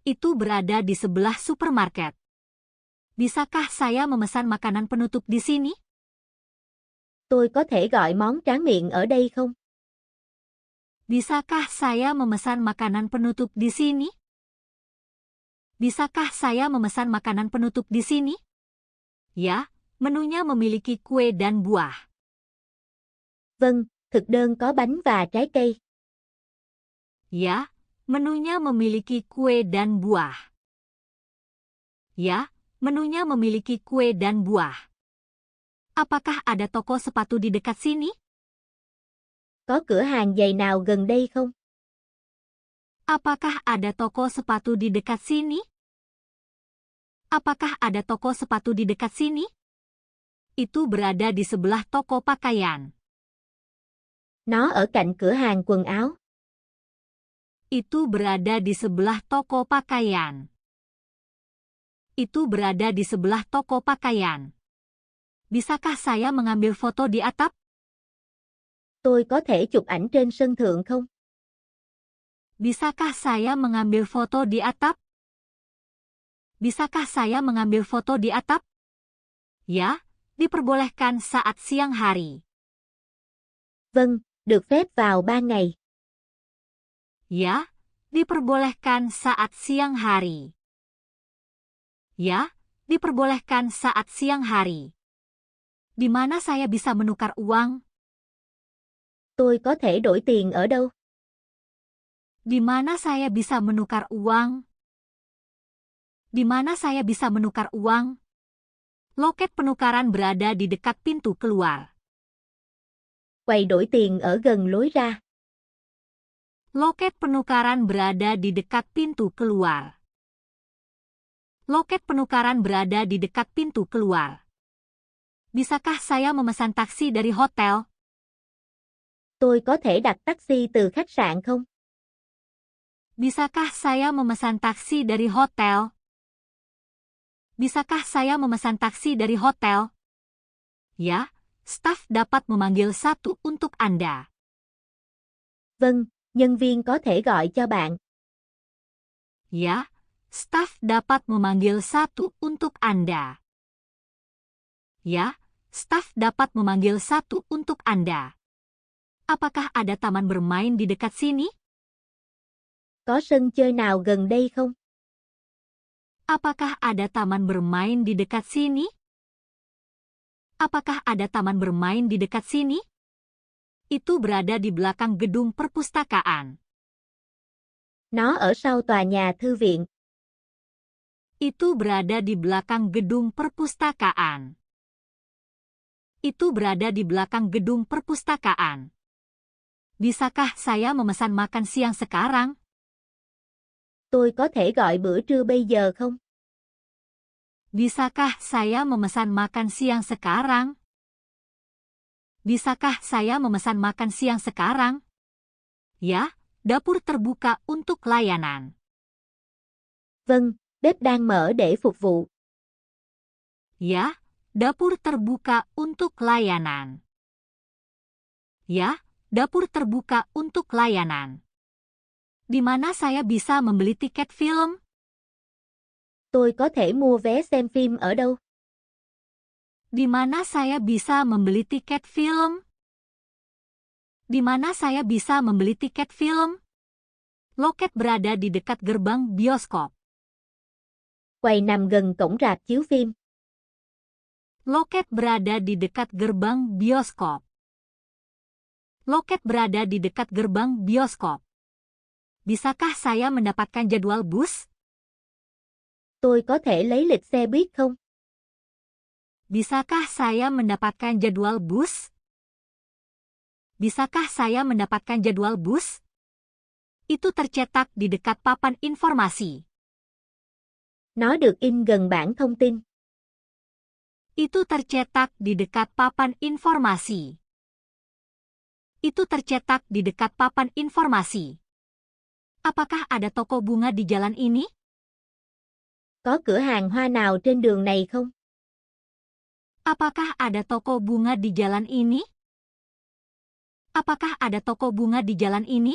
S1: Itu berada di sebelah supermarket. Bisakah saya memesan makanan penutup di sini?
S2: Tôi có thể gọi món tráng miệng ở đây không?
S1: Bisakah saya memesan makanan penutup di sini? Bisakah saya memesan makanan penutup di sini? Ya, menunya memiliki kue dan buah.
S2: Vâng, thực đơn có bánh và trái cây.
S1: Ya, menunya memiliki kue dan buah. Ya, menunya memiliki kue dan buah. Apakah ada toko sepatu di dekat sini?
S2: Có cửa hàng giày nào gần đây không?
S1: Apakah ada toko sepatu di dekat sini? Apakah ada toko sepatu di dekat sini? Itu berada di sebelah toko pakaian.
S2: Nó ở cạnh cửa hàng quần áo.
S1: Itu berada di sebelah toko pakaian. Itu berada di sebelah toko pakaian. Bisakah saya mengambil foto di atap?
S2: Tôi có thể chụp ảnh trên sân thượng không?
S1: Bisakah saya mengambil foto di atap? Bisakah saya mengambil foto di atap? Ya, diperbolehkan saat siang hari.
S2: Vâng, được phép vào ban ngày.
S1: Ya, diperbolehkan saat siang hari. Ya, diperbolehkan saat siang hari. Di mana saya bisa menukar uang?
S2: Tôi có thể đổi tiền ở đâu?
S1: Di mana saya bisa menukar uang? Di mana saya bisa menukar uang? Loket penukaran berada di dekat pintu keluar.
S2: Quầy đổi tiền ở gần lối ra.
S1: Loket penukaran berada di dekat pintu keluar. Loket penukaran berada di dekat pintu keluar. Bisakah saya memesan taksi dari hotel?
S2: Tôi có thể đặt taxi từ khách sạn không?
S1: Bisakah saya memesan taksi dari hotel? Bisakah saya memesan taksi dari hotel? Ya, staf dapat memanggil satu untuk Anda.
S2: Vâng, nhân viên có thể gọi cho bạn.
S1: Ya, staf dapat memanggil satu untuk Anda. Ya, staf dapat memanggil satu untuk Anda. Apakah ada taman bermain di dekat sini?
S2: Có sân chơi nào gần đây không?
S1: Apakah ada taman bermain di dekat sini? Apakah ada taman bermain di dekat sini? Itu berada di belakang gedung perpustakaan.
S2: Nó ở sau tòa nhà thư viện.
S1: Itu berada di belakang gedung perpustakaan. Itu berada di belakang gedung perpustakaan. Bisakah saya memesan makan siang sekarang?
S2: Tôi có thể gọi bữa trưa bây giờ không?
S1: Bisakah saya memesan makan siang sekarang? Bisakah saya memesan makan siang sekarang? Ya, dapur terbuka untuk layanan.
S2: Vâng, bếp đang mở để phục vụ.
S1: Ya, dapur terbuka untuk layanan. Ya, dapur terbuka untuk layanan. Di mana saya bisa membeli tiket film?
S2: Tôi có thể mua vé xem phim ở đâu?
S1: Di mana saya bisa membeli tiket film? Di mana saya bisa membeli tiket film? Loket berada di dekat gerbang bioskop.
S2: Quầy nằm gần cổng rạp chiếu phim.
S1: Loket berada di dekat gerbang bioskop. Loket berada di dekat gerbang bioskop. Bisakah saya mendapatkan jadwal bus?
S2: Tôi có thể lấy lịch xe buýt không?
S1: Bisakah saya mendapatkan jadwal bus? Bisakah saya mendapatkan jadwal bus? Itu tercetak di dekat papan informasi.
S2: Nó được in gần bảng thông tin.
S1: Itu tercetak di dekat papan informasi. Itu tercetak di dekat papan informasi. Apakah ada toko bunga di jalan ini?
S2: Có cửa hàng hoa nào trên đường này không?
S1: Apakah ada toko bunga di jalan ini? Apakah ada toko bunga di jalan ini?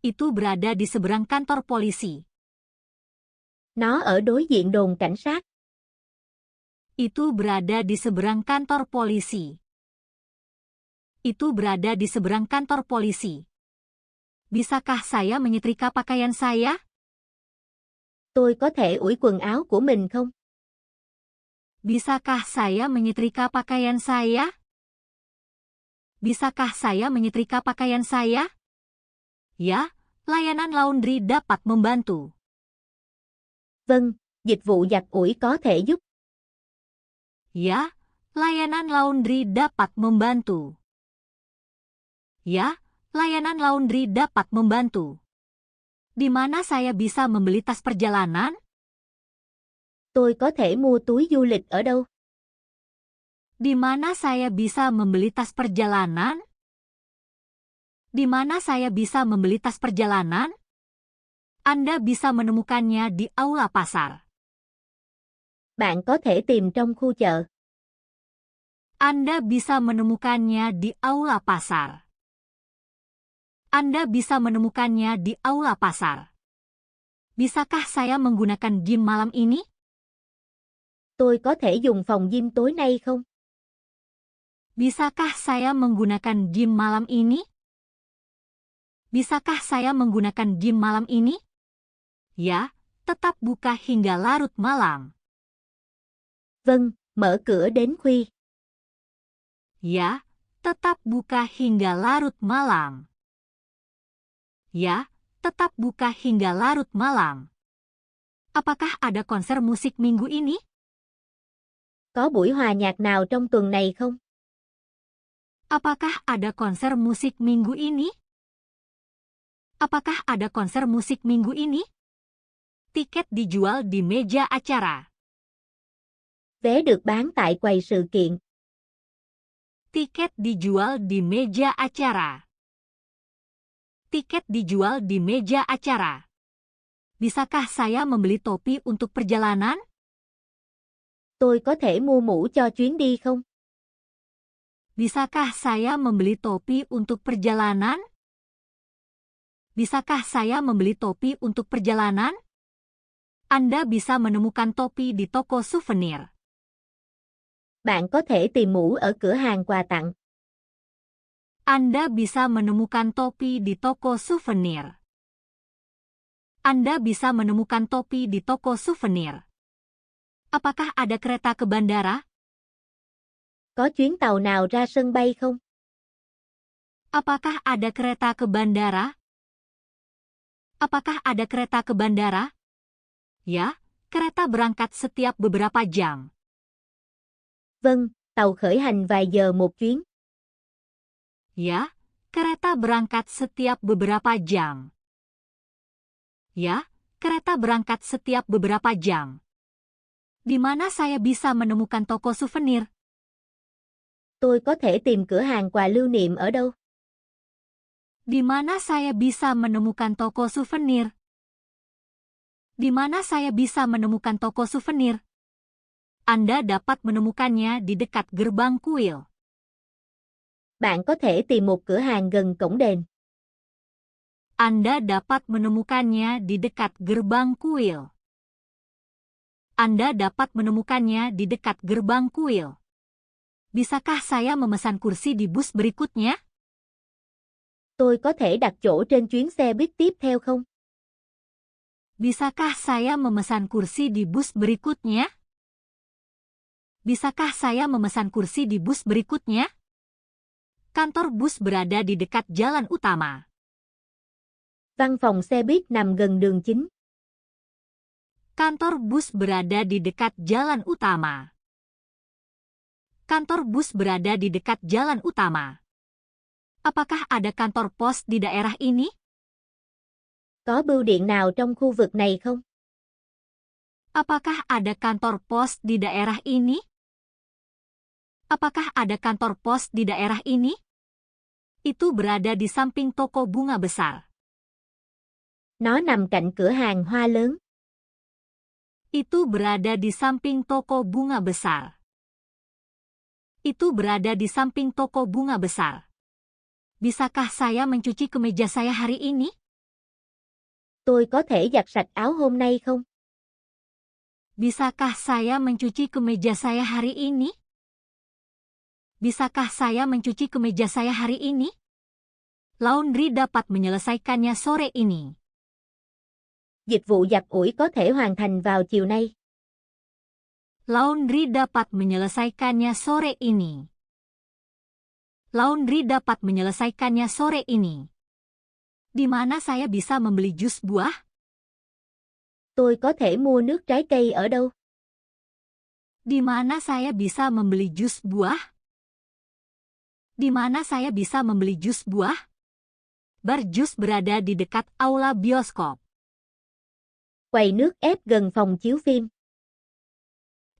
S1: Itu berada di seberang kantor polisi.
S2: Nó ở đối diện đồn cảnh sát.
S1: Itu berada di seberang kantor polisi. Itu berada di seberang kantor polisi. Bisakah saya menyetrika pakaian saya?
S2: Tôi có thể ủi quần áo của mình không?
S1: Bisakah saya menyetrika pakaian saya? Bisakah saya menyetrika pakaian saya? Ya, layanan laundry dapat membantu.
S2: Vâng, dịch vụ giặt ủi có thể giúp.
S1: Ya, layanan laundry dapat membantu. Ya, layanan laundry dapat membantu. Di mana saya bisa membeli tas perjalanan?
S2: Tôi có thể mua túi du lịch ở đâu?
S1: Di mana saya bisa membeli tas perjalanan? Di mana saya bisa membeli tas perjalanan? Anda bisa menemukannya di aula pasar.
S2: Bạn có thể tìm trong khu chợ.
S1: Anda bisa menemukannya di aula pasar. Anda bisa menemukannya di aula pasar. Bisakah saya menggunakan gym malam ini?
S2: Tôi có thể dùng phòng gym tối nay không?
S1: Bisakah saya menggunakan gym malam ini? Bisakah saya menggunakan gym malam ini? Ya, tetap buka hingga larut malam.
S2: Vâng, mở cửa đến khuya.
S1: Ya, tetap buka hingga larut malam. Ya, tetap buka hingga larut malam. Apakah ada konser musik minggu ini?
S2: Có buổi hòa nhạc nào trong tuần này không?
S1: Apakah ada konser musik minggu ini? Apakah ada konser musik minggu ini? Tiket dijual di meja acara.
S2: Vé được bán tại quầy sự kiện.
S1: Tiket dijual di meja acara. Tiket dijual di meja acara. Bisakah saya membeli topi untuk perjalanan?
S2: Tôi có thể mua mũ cho chuyến đi không?
S1: Bisakah saya membeli topi untuk perjalanan? Bisakah saya membeli topi untuk perjalanan? Anda bisa menemukan topi di toko souvenir.
S2: Bạn có thể tìm mũ ở cửa hàng quà tặng.
S1: Anda bisa menemukan topi di toko souvenir. Anda bisa menemukan topi di toko souvenir. Apakah ada kereta ke bandara?
S2: Có chuyến tàu nào ra sân bay không?
S1: Apakah ada kereta ke bandara? Apakah ada kereta ke bandara? Ya, kereta berangkat setiap beberapa jam.
S2: Vâng, tàu khởi hành vài giờ một chuyến.
S1: Ya, kereta berangkat setiap beberapa jam. Ya, kereta berangkat setiap beberapa jam. Di mana saya bisa menemukan toko souvenir?
S2: Tôi có thể tìm cửa hàng quà lưu niệm ở đâu?
S1: Di mana saya bisa menemukan toko souvenir? Di mana saya bisa menemukan toko souvenir? Anda dapat menemukannya di dekat gerbang kuil.
S2: Bạn có thể tìm một cửa hàng gần cổng đền.
S1: Anda dapat menemukannya di dekat gerbang kuil. Anda dapat menemukannya di dekat gerbang kuil. Bisakah saya memesan kursi di bus berikutnya?
S2: Tôi có thể đặt chỗ trên chuyến xe buýt tiếp theo không?
S1: Bisakah saya memesan kursi di bus berikutnya? Bisakah saya memesan kursi di bus berikutnya? Kantor bus berada di dekat jalan utama.
S2: Văn phòng xe buýt nằm gần đường chính.
S1: Kantor bus berada di dekat jalan utama. Kantor bus berada di dekat jalan utama. Apakah ada kantor pos di daerah ini?
S2: Có bưu điện nào trong khu vực này không?
S1: Apakah ada kantor pos di daerah ini? Apakah ada kantor pos di daerah ini? Itu berada di samping toko bunga besar.
S2: Nó nằm cạnh cửa hàng hoa lớn.
S1: Itu berada di samping toko bunga besar. Itu berada di samping toko bunga besar. Bisakah saya mencuci kemeja saya hari ini?
S2: Tôi có thể giặt sạch áo hôm nay không?
S1: Bisakah saya mencuci kemeja saya hari ini? Bisakah saya mencuci kemeja saya hari ini? Laundry dapat menyelesaikannya sore ini.
S2: Dịch vụ giặt ủi có thể hoàn thành vào chiều nay.
S1: Laundry dapat menyelesaikannya sore ini. Laundry dapat menyelesaikannya sore ini. Di mana saya bisa membeli jus buah?
S2: Tôi có thể mua nước trái cây ở đâu?
S1: Di mana saya bisa membeli jus buah? Di mana saya bisa membeli jus buah? Bar jus berada di dekat aula bioskop.
S2: Quầy nước ép gần phòng chiếu phim.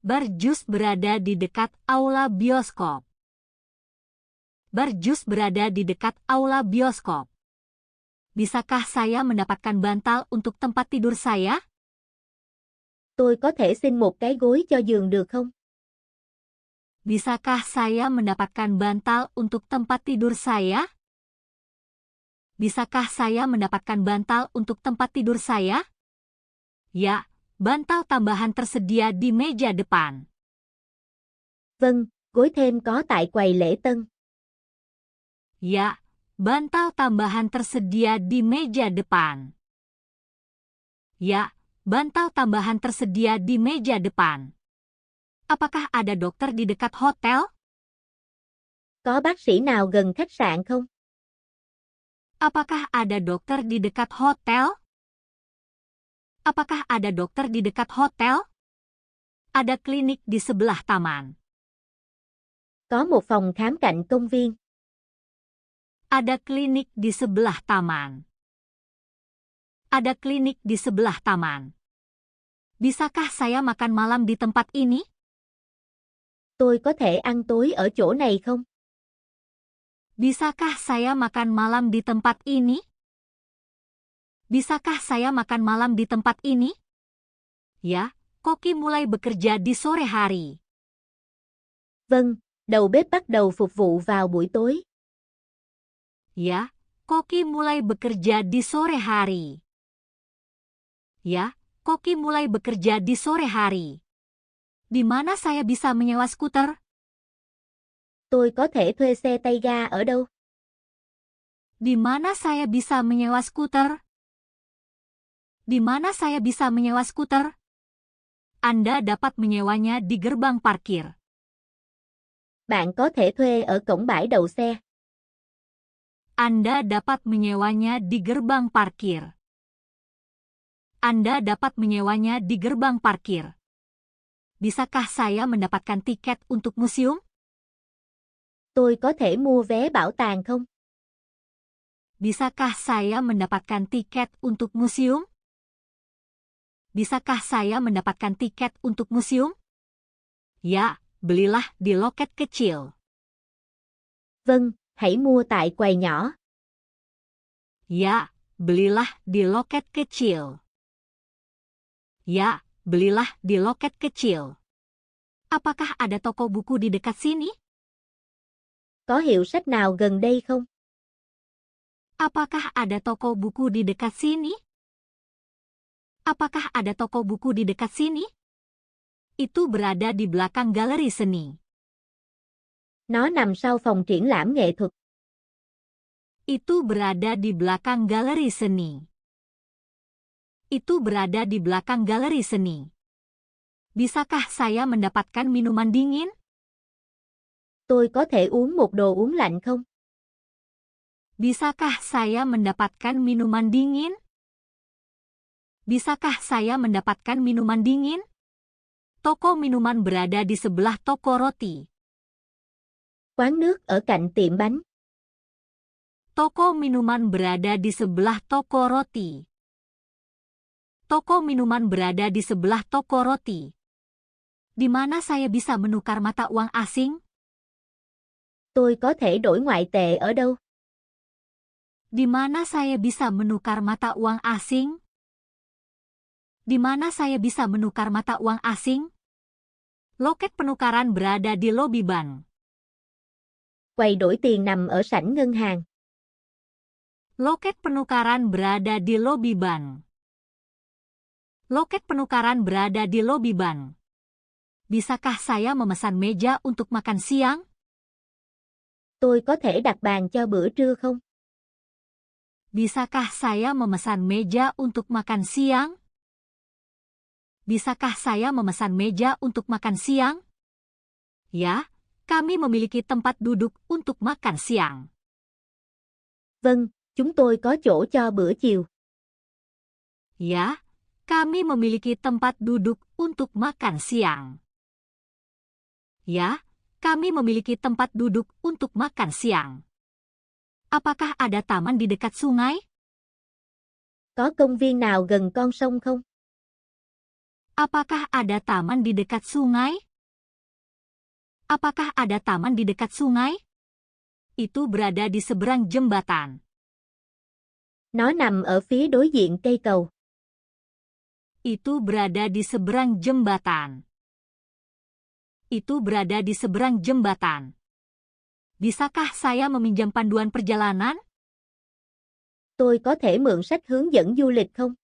S1: Bar jus berada di dekat aula bioskop. Bar jus berada di dekat aula bioskop. Bisakah saya mendapatkan bantal untuk tempat tidur saya?
S2: Tôi có thể xin một cái gối cho giường được không?
S1: Bisakah saya mendapatkan bantal untuk tempat tidur saya? Bisakah saya mendapatkan bantal untuk tempat tidur saya? Ya, bantal tambahan tersedia di meja depan.
S2: Vâng, gối thêm có tại quầy lễ tân.
S1: Ya, bantal tambahan tersedia di meja depan. Ya, bantal tambahan tersedia di meja depan. Apakah ada dokter di dekat hotel?
S2: Có bác sĩ nào gần khách sạn không?
S1: Apakah ada dokter di dekat hotel? Apakah ada dokter di dekat hotel? Ada klinik di sebelah taman.
S2: Có một phòng khám cạnh công viên.
S1: Ada klinik di sebelah taman. Ada klinik di sebelah taman. Bisakah saya makan malam di tempat ini?
S2: Tôi có thể ăn tối ở chỗ này không?
S1: Bisakah saya makan malam di tempat ini? Bisakah saya makan malam di tempat ini? Ya, koki mulai bekerja di sore hari.
S2: Vâng, đầu bếp bắt đầu phục vụ vào buổi tối.
S1: Ya, koki mulai bekerja di sore hari. Ya, koki mulai bekerja di sore hari. Di mana saya bisa menyewa skuter?
S2: Tôi có thể thuê xe tay ga ở đâu?
S1: Di mana saya bisa menyewa skuter? Di mana saya bisa menyewa skuter? Anda dapat menyewanya di gerbang parkir.
S2: Bạn có thể thuê ở cổng bãi đậu xe.
S1: Anda dapat menyewanya di gerbang parkir. Anda dapat menyewanya di gerbang parkir. Bisakah saya mendapatkan tiket untuk museum?
S2: Tôi có thể mua vé bảo tàng không?
S1: Bisakah saya mendapatkan tiket untuk museum? Bisakah saya mendapatkan tiket untuk museum? Ya, belilah di loket kecil.
S2: Vâng, hãy mua tại quầy nhỏ.
S1: Ya, belilah di loket kecil. Ya, belilah di loket kecil. Apakah ada toko buku di dekat sini?
S2: Có hiệu sách nào gần đây không?
S1: Apakah ada toko buku di dekat sini? Apakah ada toko buku di dekat sini? Itu berada di belakang galeri seni.
S2: Nó nằm sau phòng triển lãm nghệ thuật.
S1: Itu berada di belakang galeri seni. Itu berada di belakang galeri seni. Bisakah saya mendapatkan minuman dingin?
S2: Tôi có thể uống một đồ uống lạnh không?
S1: Bisakah saya mendapatkan minuman dingin? Bisakah saya mendapatkan minuman dingin? Toko minuman berada di sebelah toko roti.
S2: Quán nước ở cạnh tiệm bánh.
S1: Toko minuman berada di sebelah toko roti. Toko minuman berada di sebelah toko roti. Di mana saya bisa menukar mata uang asing?
S2: Tôi có thể đổi ngoại tệ ở đâu?
S1: Di mana saya bisa menukar mata uang asing? Di mana saya bisa menukar mata uang asing? Loket penukaran berada di lobi bank.
S2: Quầy đổi tiền nằm ở sảnh ngân hàng.
S1: Loket penukaran berada di lobi bank. Loket penukaran berada di lobi bank. Bisakah saya memesan meja untuk makan siang?
S2: Tôi có thể đặt bàn cho bữa trưa không?
S1: Bisakah saya memesan meja untuk makan siang? Bisakah saya memesan meja untuk makan siang? Ya, kami memiliki tempat duduk untuk makan siang.
S2: Vâng, chúng tôi có chỗ cho bữa chiều.
S1: Ya, kami memiliki tempat duduk untuk makan siang. Ya, kami memiliki tempat duduk untuk makan siang. Apakah ada taman di dekat sungai?
S2: Có công viên nào gần con sông không?
S1: Apakah ada taman di dekat sungai? Apakah ada taman di dekat sungai? Itu berada di seberang jembatan.
S2: Nó nằm ở phía đối diện cây cầu.
S1: Itu berada di seberang jembatan. Itu berada di seberang jembatan. Bisakah saya meminjam panduan perjalanan?
S2: Tôi có thể mượn sách hướng dẫn du lịch không?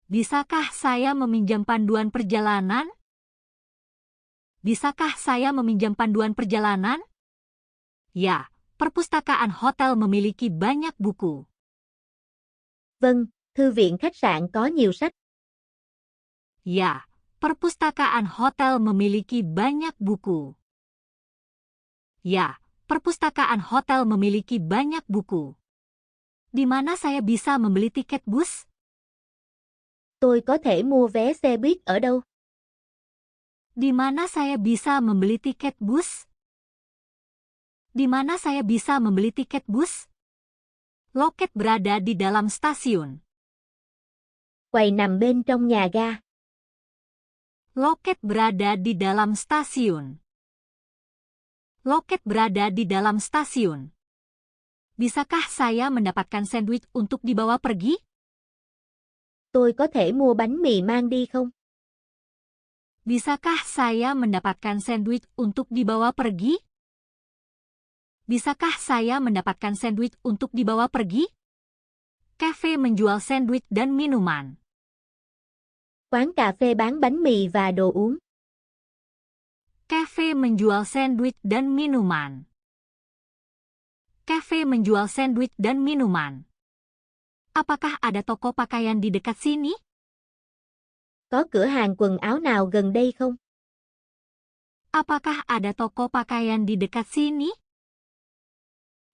S1: Bisakah saya meminjam panduan perjalanan? Bisakah saya meminjam panduan perjalanan? Ya, perpustakaan hotel memiliki banyak buku.
S2: Vâng, thư viện khách sạn có nhiều sách.
S1: Ya, perpustakaan hotel memiliki banyak buku. Ya, perpustakaan hotel memiliki banyak buku. Di mana saya bisa membeli tiket bus?
S2: Tôi có thể mua vé xe buýt ở đâu?
S1: Di mana saya bisa membeli tiket bus? Di mana saya bisa membeli tiket bus? Loket berada di dalam stasiun.
S2: Quầy nằm bên trong nhà ga.
S1: Loket berada di dalam stasiun. Loket berada di dalam stasiun. Bisakah saya mendapatkan sandwich untuk dibawa pergi?
S2: Tôi có thể mua bánh mì mang đi không?
S1: Bisakah saya mendapatkan sandwich untuk dibawa pergi? Bisakah saya mendapatkan sandwich untuk dibawa pergi? Cafe menjual sandwich dan minuman.
S2: Quán cà phê bán bánh mì và đồ uống.
S1: Cafe menjual sandwich dan minuman. Cafe menjual sandwich dan minuman. Apakah ada toko pakaian di dekat sini?
S2: Có cửa hàng quần áo nào gần đây không?
S1: Apakah ada toko pakaian di dekat sini?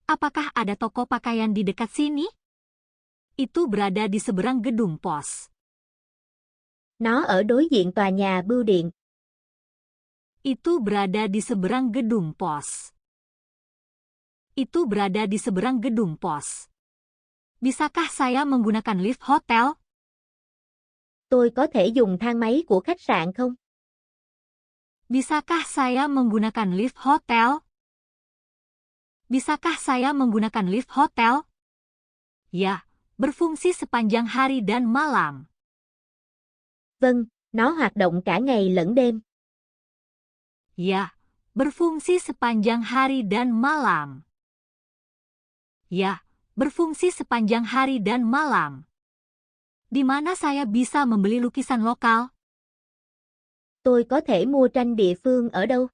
S1: Apakah ada toko pakaian di dekat sini? Itu berada di seberang gedung pos.
S2: Nó ở đối diện tòa nhà bưu điện.
S1: Itu berada di seberang gedung pos. Itu berada di seberang gedung pos. Bisakah saya menggunakan lift hotel?
S2: Tôi có thể dùng thang máy của khách sạn không?
S1: Bisakah saya menggunakan lift hotel? Bisakah saya menggunakan lift hotel? Ya, berfungsi sepanjang hari dan malam.
S2: Vâng, nó hoạt động cả ngày lẫn đêm.
S1: Ya, berfungsi sepanjang hari dan malam. Ya, berfungsi sepanjang hari dan malam. Di mana saya bisa membeli lukisan lokal?
S2: Tôi có thể mua tranh địa phương ở đâu?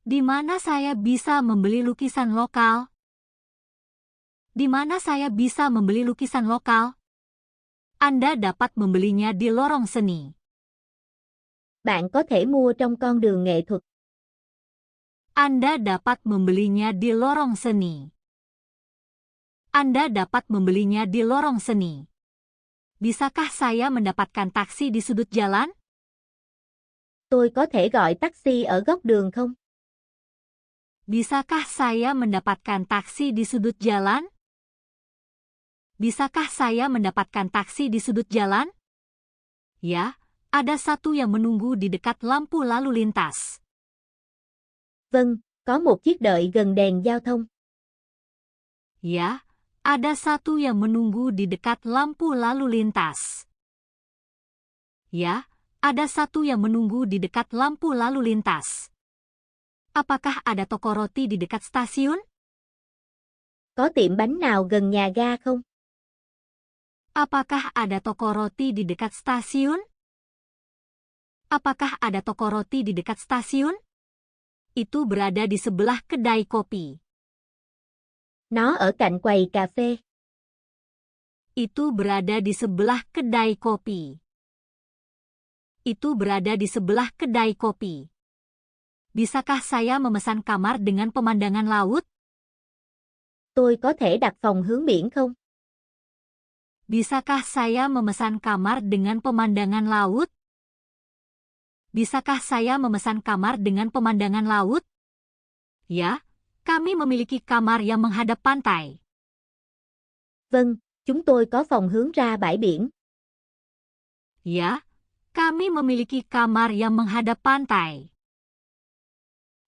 S1: Di mana saya bisa membeli lukisan lokal? Di mana saya bisa membeli lukisan lokal? Anda dapat membelinya di lorong seni.
S2: Bạn có thể mua trong con đường nghệ thuật.
S1: Anda dapat membelinya di lorong seni. Anda dapat membelinya di lorong seni. Bisakah saya mendapatkan taksi di sudut jalan?
S2: Tôi có thể gọi taxi ở góc đường không?
S1: Bisakah saya mendapatkan taksi di sudut jalan? Bisakah saya mendapatkan taksi di sudut jalan? Ya, ada satu yang menunggu di dekat lampu lalu lintas.
S2: Vâng, có một chiếc đợi gần đèn giao thông.
S1: Ya, ada satu yang menunggu di dekat lampu lalu lintas. Ya, ada satu yang menunggu di dekat lampu lalu lintas. Apakah ada toko roti di dekat stasiun?
S2: Có tiệm bánh nào gần nhà ga không?
S1: Apakah ada toko roti di dekat stasiun? Apakah ada toko roti di dekat stasiun? Itu berada di sebelah kedai kopi.
S2: Nó ở cạnh quầy cà phê.
S1: Itu berada di sebelah kedai kopi. Itu berada di sebelah kedai kopi. Bisakah saya memesan kamar dengan pemandangan laut?
S2: Tôi có thể đặt phòng hướng biển không?
S1: Bisakah saya memesan kamar dengan pemandangan laut? Bisakah saya memesan kamar dengan pemandangan laut? Ya, kami memiliki kamar yang menghadap pantai.
S2: Vâng, chúng tôi có phòng hướng ra bãi biển.
S1: Ya, kami memiliki kamar yang menghadap pantai.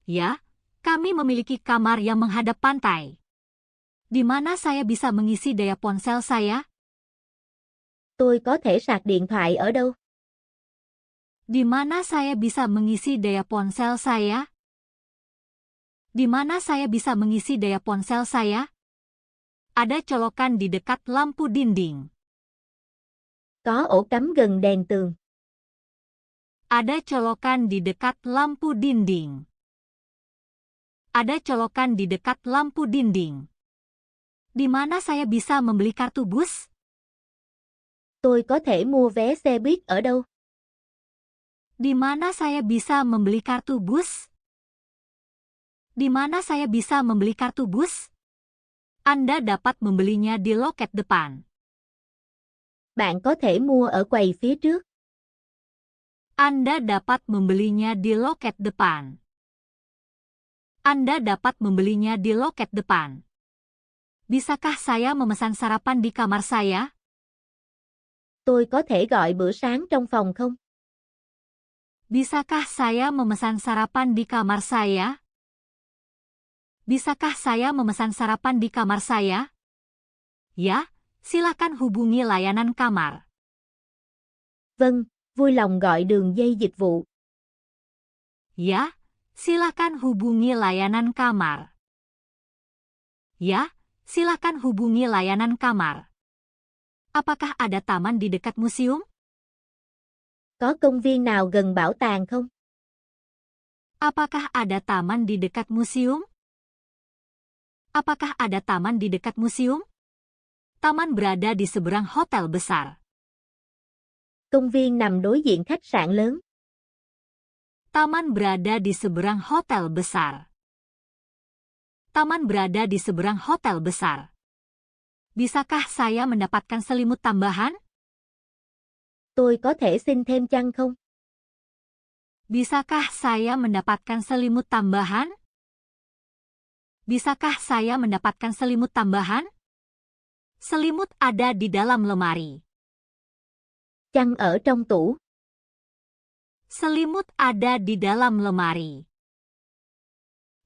S1: Ya, kami memiliki kamar yang menghadap pantai. Di mana saya bisa mengisi daya ponsel saya?
S2: Tôi có thể sạc điện thoại ở đâu?
S1: Di mana saya bisa mengisi daya ponsel saya? Di mana saya bisa mengisi daya ponsel saya? Ada colokan di dekat lampu dinding.
S2: Có ổ cắm gần đèn tường.
S1: Ada colokan di dekat lampu dinding. Ada colokan di dekat lampu dinding. Di mana saya bisa membeli kartu bus?
S2: Tôi có thể mua vé xe buýt ở đâu?
S1: Di mana saya bisa membeli kartu bus? Di mana saya bisa membeli kartu bus? Anda dapat membelinya di loket depan.
S2: Bạn có thể mua ở quầy phía trước.
S1: Anda dapat membelinya di loket depan. Anda dapat membelinya di loket depan. Bisakah saya memesan sarapan di kamar saya?
S2: Tôi có thể gọi bữa sáng trong phòng không?
S1: Bisakah saya memesan sarapan di kamar saya? Bisakah saya memesan sarapan di kamar saya? Ya, silakan hubungi layanan kamar.
S2: Vâng, vui lòng gọi đường dây dịch vụ.
S1: Ya, silakan hubungi layanan kamar. Ya, silakan hubungi layanan kamar. Apakah ada taman di dekat museum?
S2: Có công viên nào gần bảo tàng không?
S1: Apakah ada taman di dekat museum? Apakah ada taman di dekat museum? Taman berada di seberang hotel besar.
S2: Công viên nằm đối diện khách sạn lớn.
S1: Taman berada di seberang hotel besar. Taman berada di seberang hotel besar. Bisakah saya mendapatkan selimut tambahan?
S2: Tôi có thể xin thêm chăn không?
S1: Bisakah saya mendapatkan selimut tambahan? Bisakah saya mendapatkan selimut tambahan? Selimut ada di dalam lemari.
S2: Chăn ở trong tủ.
S1: Selimut ada di dalam lemari.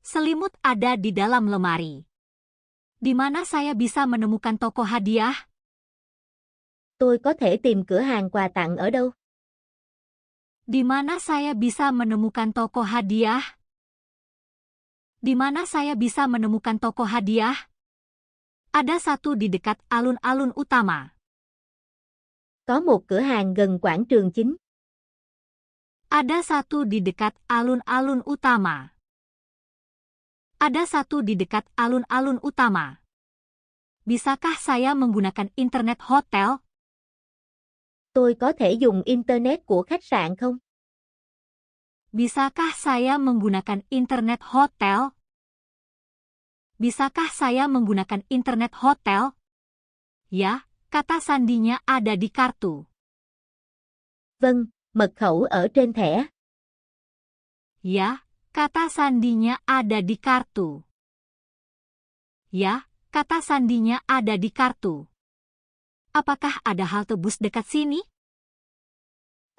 S1: Selimut ada di dalam lemari. Di mana saya bisa menemukan toko hadiah?
S2: Tôi có thể tìm cửa hàng quà tặng ở đâu?
S1: Di mana saya bisa menemukan toko hadiah? Di mana saya bisa menemukan toko hadiah? Ada satu di dekat alun-alun utama.
S2: Có một cửa hàng gần quảng trường chính.
S1: Ada satu di dekat alun-alun utama. Ada satu di dekat alun-alun utama. Bisakah saya menggunakan internet hotel?
S2: Tôi có thể dùng internet của khách sạn không?
S1: Bisakah saya menggunakan internet hotel? Bisakah saya menggunakan internet hotel? Ya, kata sandinya ada di kartu.
S2: Vâng, mật khẩu ở trên thẻ.
S1: Ya, kata sandinya ada di kartu. Ya, kata sandinya ada di kartu. Apakah ada halte bus dekat sini?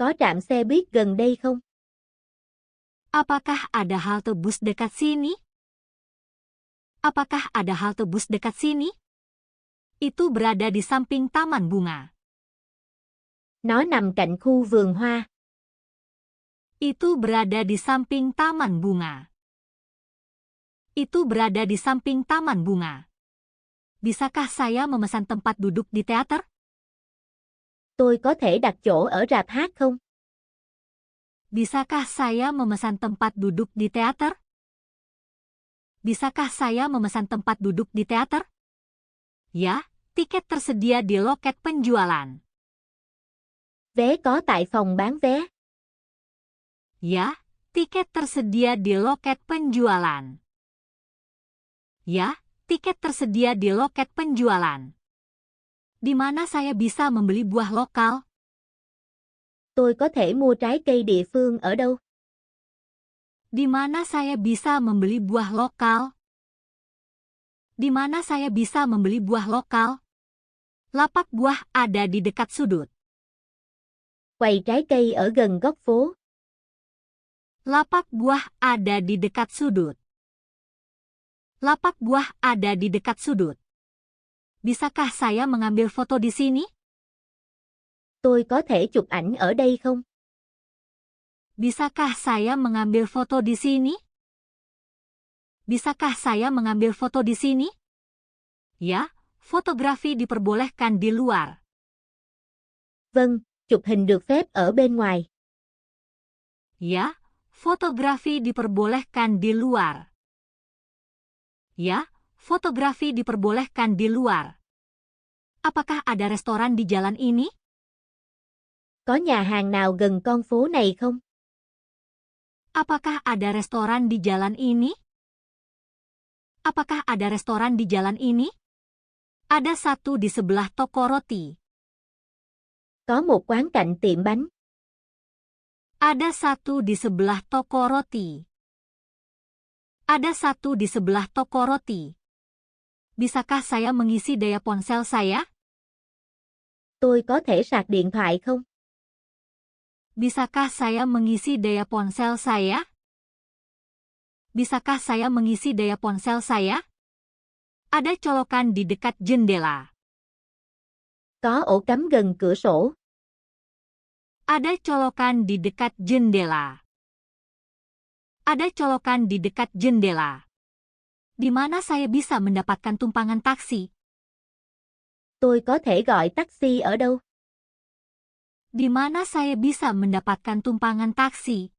S2: Có trạm xe buýt gần đây không?
S1: Apakah ada halte bus dekat sini? Apakah ada halte bus dekat sini? Itu berada di samping taman bunga.
S2: Nó nằm cạnh khu vườn hoa.
S1: Itu berada di samping taman bunga. Itu berada di samping taman bunga. Bisakah saya memesan tempat duduk di teater?
S2: Tôi có thể đặt chỗ ở rạp hát không?
S1: Bisakah saya memesan tempat duduk di teater? Bisakah saya memesan tempat duduk di teater? Ya, tiket tersedia di loket penjualan.
S2: Vé có tại phòng bán vé.
S1: Ya, tiket tersedia di loket penjualan. Ya, tiket tersedia di loket penjualan. Di mana saya bisa membeli buah lokal?
S2: Tôi có thể mua trái cây địa phương ở đâu?
S1: Di mana saya bisa membeli buah lokal? Di mana saya bisa membeli buah lokal? Lapak buah ada di dekat sudut.
S2: Quầy trái cây ở gần góc phố.
S1: Lapak buah ada di dekat sudut. Lapak buah ada di dekat sudut. Bisakah saya mengambil foto di sini?
S2: Tôi có thể chụp ảnh ở đây không?
S1: Bisakah saya mengambil foto di sini? Bisakah saya mengambil foto di sini? Ya, fotografi diperbolehkan di luar.
S2: Vâng, chụp hình được phép ở bên ngoài.
S1: Ya, fotografi diperbolehkan di luar. Ya, fotografi diperbolehkan di luar. Apakah ada restoran di jalan ini?
S2: Có nhà hàng nào gần con phố này không?
S1: Apakah ada restoran di jalan ini? Apakah ada restoran di jalan ini? Ada satu di sebelah toko roti.
S2: Có một quán cạnh tiệm bánh.
S1: Ada satu di sebelah toko roti. Ada satu di sebelah toko roti. Bisakah saya mengisi daya ponsel saya?
S2: Tôi có thể sạc điện thoại không?
S1: Bisakah saya mengisi daya ponsel saya? Bisakah saya mengisi daya ponsel saya? Ada colokan di dekat jendela.
S2: Có ổ cắm gần cửa sổ.
S1: Ada colokan di dekat jendela. Ada colokan di dekat jendela. Di mana saya bisa mendapatkan tumpangan taksi?
S2: Tôi có thể gọi taxi ở đâu?
S1: Di mana saya bisa mendapatkan tumpangan taksi?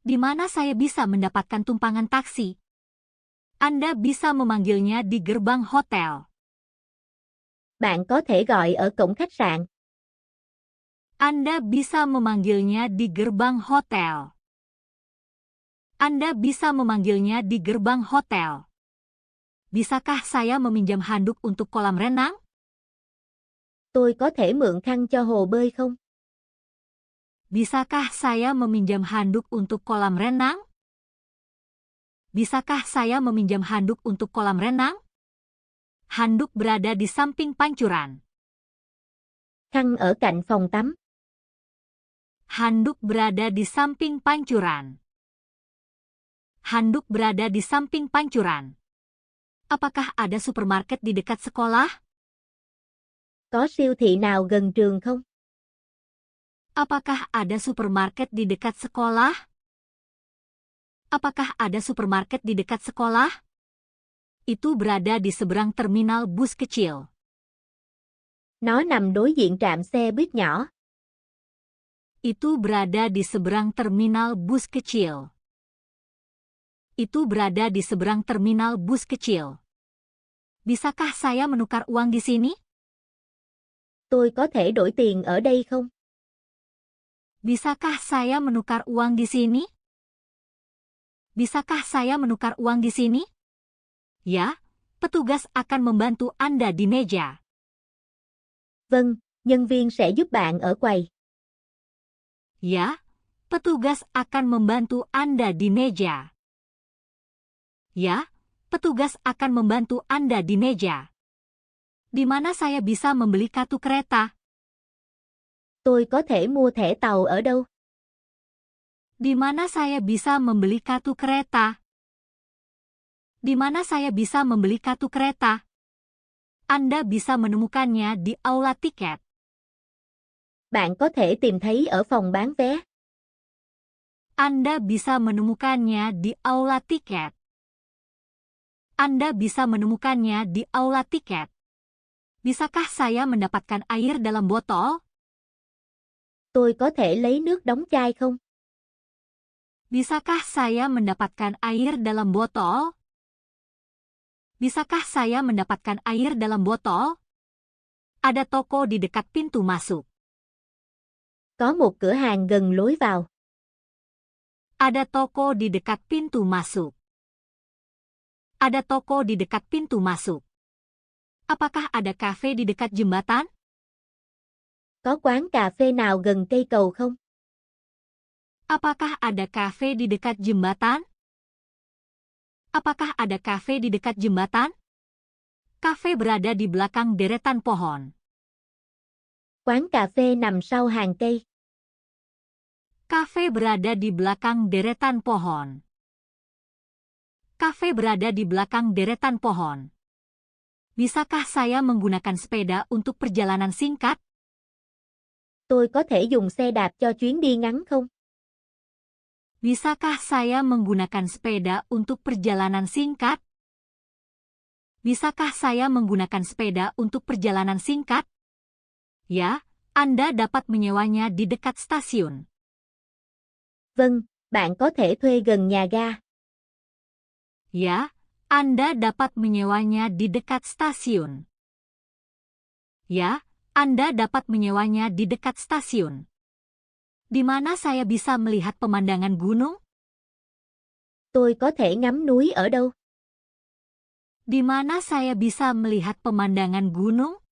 S1: Di mana saya bisa mendapatkan tumpangan taksi? Anda bisa memanggilnya di gerbang hotel.
S2: Bạn có thể gọi ở cổng khách sạn.
S1: Anda bisa memanggilnya di gerbang hotel. Anda bisa memanggilnya di gerbang hotel. Bisakah saya meminjam handuk untuk kolam renang?
S2: Tôi có thể mượn khăn cho hồ bơi không?
S1: Bisakah saya meminjam handuk untuk kolam renang? Bisakah saya meminjam handuk untuk kolam renang? Handuk berada di samping pancuran.
S2: Khăn ở cạnh phòng tắm.
S1: Handuk berada di samping pancuran. Handuk berada di samping pancuran. Apakah ada supermarket di dekat sekolah?
S2: Có siêu thị nào gần trường không?
S1: Apakah ada supermarket di dekat sekolah? Apakah ada supermarket di dekat sekolah? Itu berada di seberang terminal bus kecil.
S2: Nó nằm đối diện trạm xe buýt nhỏ.
S1: Itu berada di seberang terminal bus kecil. Itu berada di seberang terminal bus kecil. Bisakah saya menukar uang di sini?
S2: Tôi có thể đổi tiền ở đây không?
S1: Bisakah saya menukar uang di sini? Bisakah saya menukar uang di sini? Ya, petugas akan membantu Anda di meja.
S2: Vâng, nhân viên sẽ giúp bạn ở quầy.
S1: Ya, petugas akan membantu Anda di meja. Ya, petugas akan membantu Anda di meja. Di mana saya bisa membeli kartu kereta?
S2: Tôi có thể mua thẻ tàu ở đâu?
S1: Di mana saya bisa membeli kartu kereta? Di mana saya bisa membeli kartu kereta? Anda bisa menemukannya di aula tiket.
S2: Bạn có thể tìm thấy ở phòng bán vé.
S1: Anda bisa menemukannya di aula tiket. Anda bisa menemukannya di aula tiket. Bisakah saya mendapatkan air dalam botol?
S2: Tôi có thể lấy nước đóng chai không?
S1: Bisakah saya mendapatkan air dalam botol? Bisakah saya mendapatkan air dalam botol? Ada toko di dekat pintu masuk.
S2: Có một cửa hàng gần lối vào.
S1: Ada toko di dekat pintu masuk. Ada toko di dekat pintu masuk. Apakah ada kafe di dekat jembatan?
S2: Có quán cà phê nào gần cây cầu không?
S1: Apakah ada kafe di dekat jembatan? Apakah ada kafe di dekat jembatan? Kafe berada di belakang deretan pohon.
S2: Quán cà phê nằm sau hàng cây.
S1: Kafe berada di belakang deretan pohon. Kafe berada di belakang deretan pohon. Bisakah saya menggunakan sepeda untuk perjalanan singkat?
S2: Tôi có thể dùng xe đạp cho chuyến đi ngắn không?
S1: Bisakah saya menggunakan sepeda untuk perjalanan singkat? Bisakah saya menggunakan sepeda untuk perjalanan singkat? Ya, Anda dapat menyewanya di dekat stasiun.
S2: Vâng, bạn có thể thuê gần nhà ga.
S1: Ya, Anda dapat menyewanya di dekat stasiun. Ya, Anda dapat menyewanya di dekat stasiun. Di mana saya bisa melihat pemandangan gunung?
S2: Tôi có thể ngắm núi ở đâu?
S1: Di mana saya bisa melihat pemandangan gunung?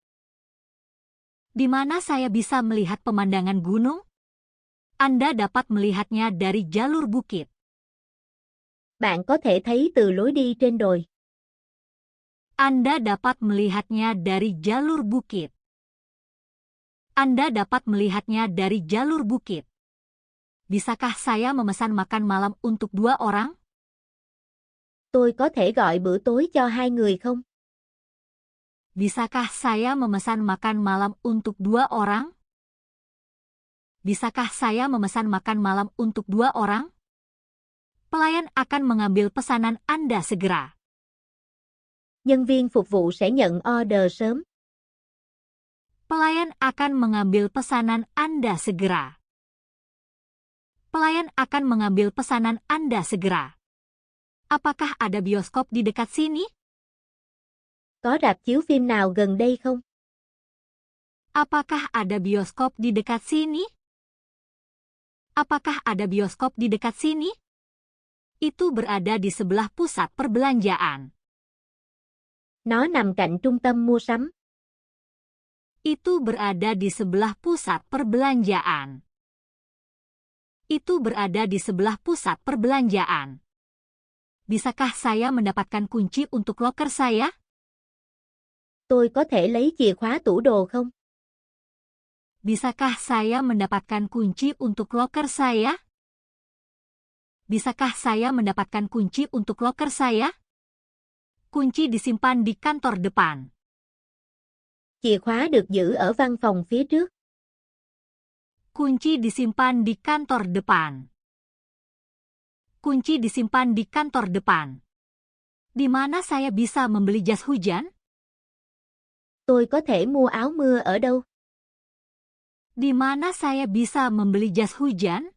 S1: Di mana saya bisa melihat pemandangan gunung? Anda dapat melihatnya dari jalur bukit.
S2: Bạn có thể thấy từ lối đi trên đồi.
S1: Anda dapat melihatnya dari jalur bukit. Anda dapat melihatnya dari jalur bukit. Bisakah saya memesan makan malam untuk 2 orang?
S2: Tôi có thể gọi bữa tối cho 2 người không?
S1: Bisakah saya memesan makan malam untuk 2 orang? Bisakah saya memesan makan malam untuk 2 orang? Pelayan akan mengambil pesanan Anda segera.
S2: Nhân viên phục vụ sẽ nhận order sớm.
S1: Pelayan akan mengambil pesanan Anda segera. Pelayan akan mengambil pesanan Anda segera. Apakah ada bioskop di dekat sini?
S2: Có rạp chiếu phim nào gần đây không?
S1: Apakah ada bioskop di dekat sini? Apakah ada bioskop di dekat sini? Itu berada di sebelah pusat perbelanjaan.
S2: Nó nằm cạnh trung tâm mua sắm.
S1: Itu berada di sebelah pusat perbelanjaan. Itu berada di sebelah pusat perbelanjaan. Bisakah saya mendapatkan kunci untuk loker saya?
S2: Tôi có thể lấy chìa khóa tủ đồ không?
S1: Bisakah saya mendapatkan kunci untuk loker saya? Bisakah saya mendapatkan kunci untuk loker saya? Kunci disimpan di kantor depan.
S2: Chìa khóa được giữ ở văn phòng phía trước.
S1: Kunci disimpan di kantor depan. Kunci disimpan di kantor depan. Di mana saya bisa membeli jas hujan?
S2: Tôi có thể mua áo mưa ở đâu?
S1: Di mana saya bisa membeli jas hujan?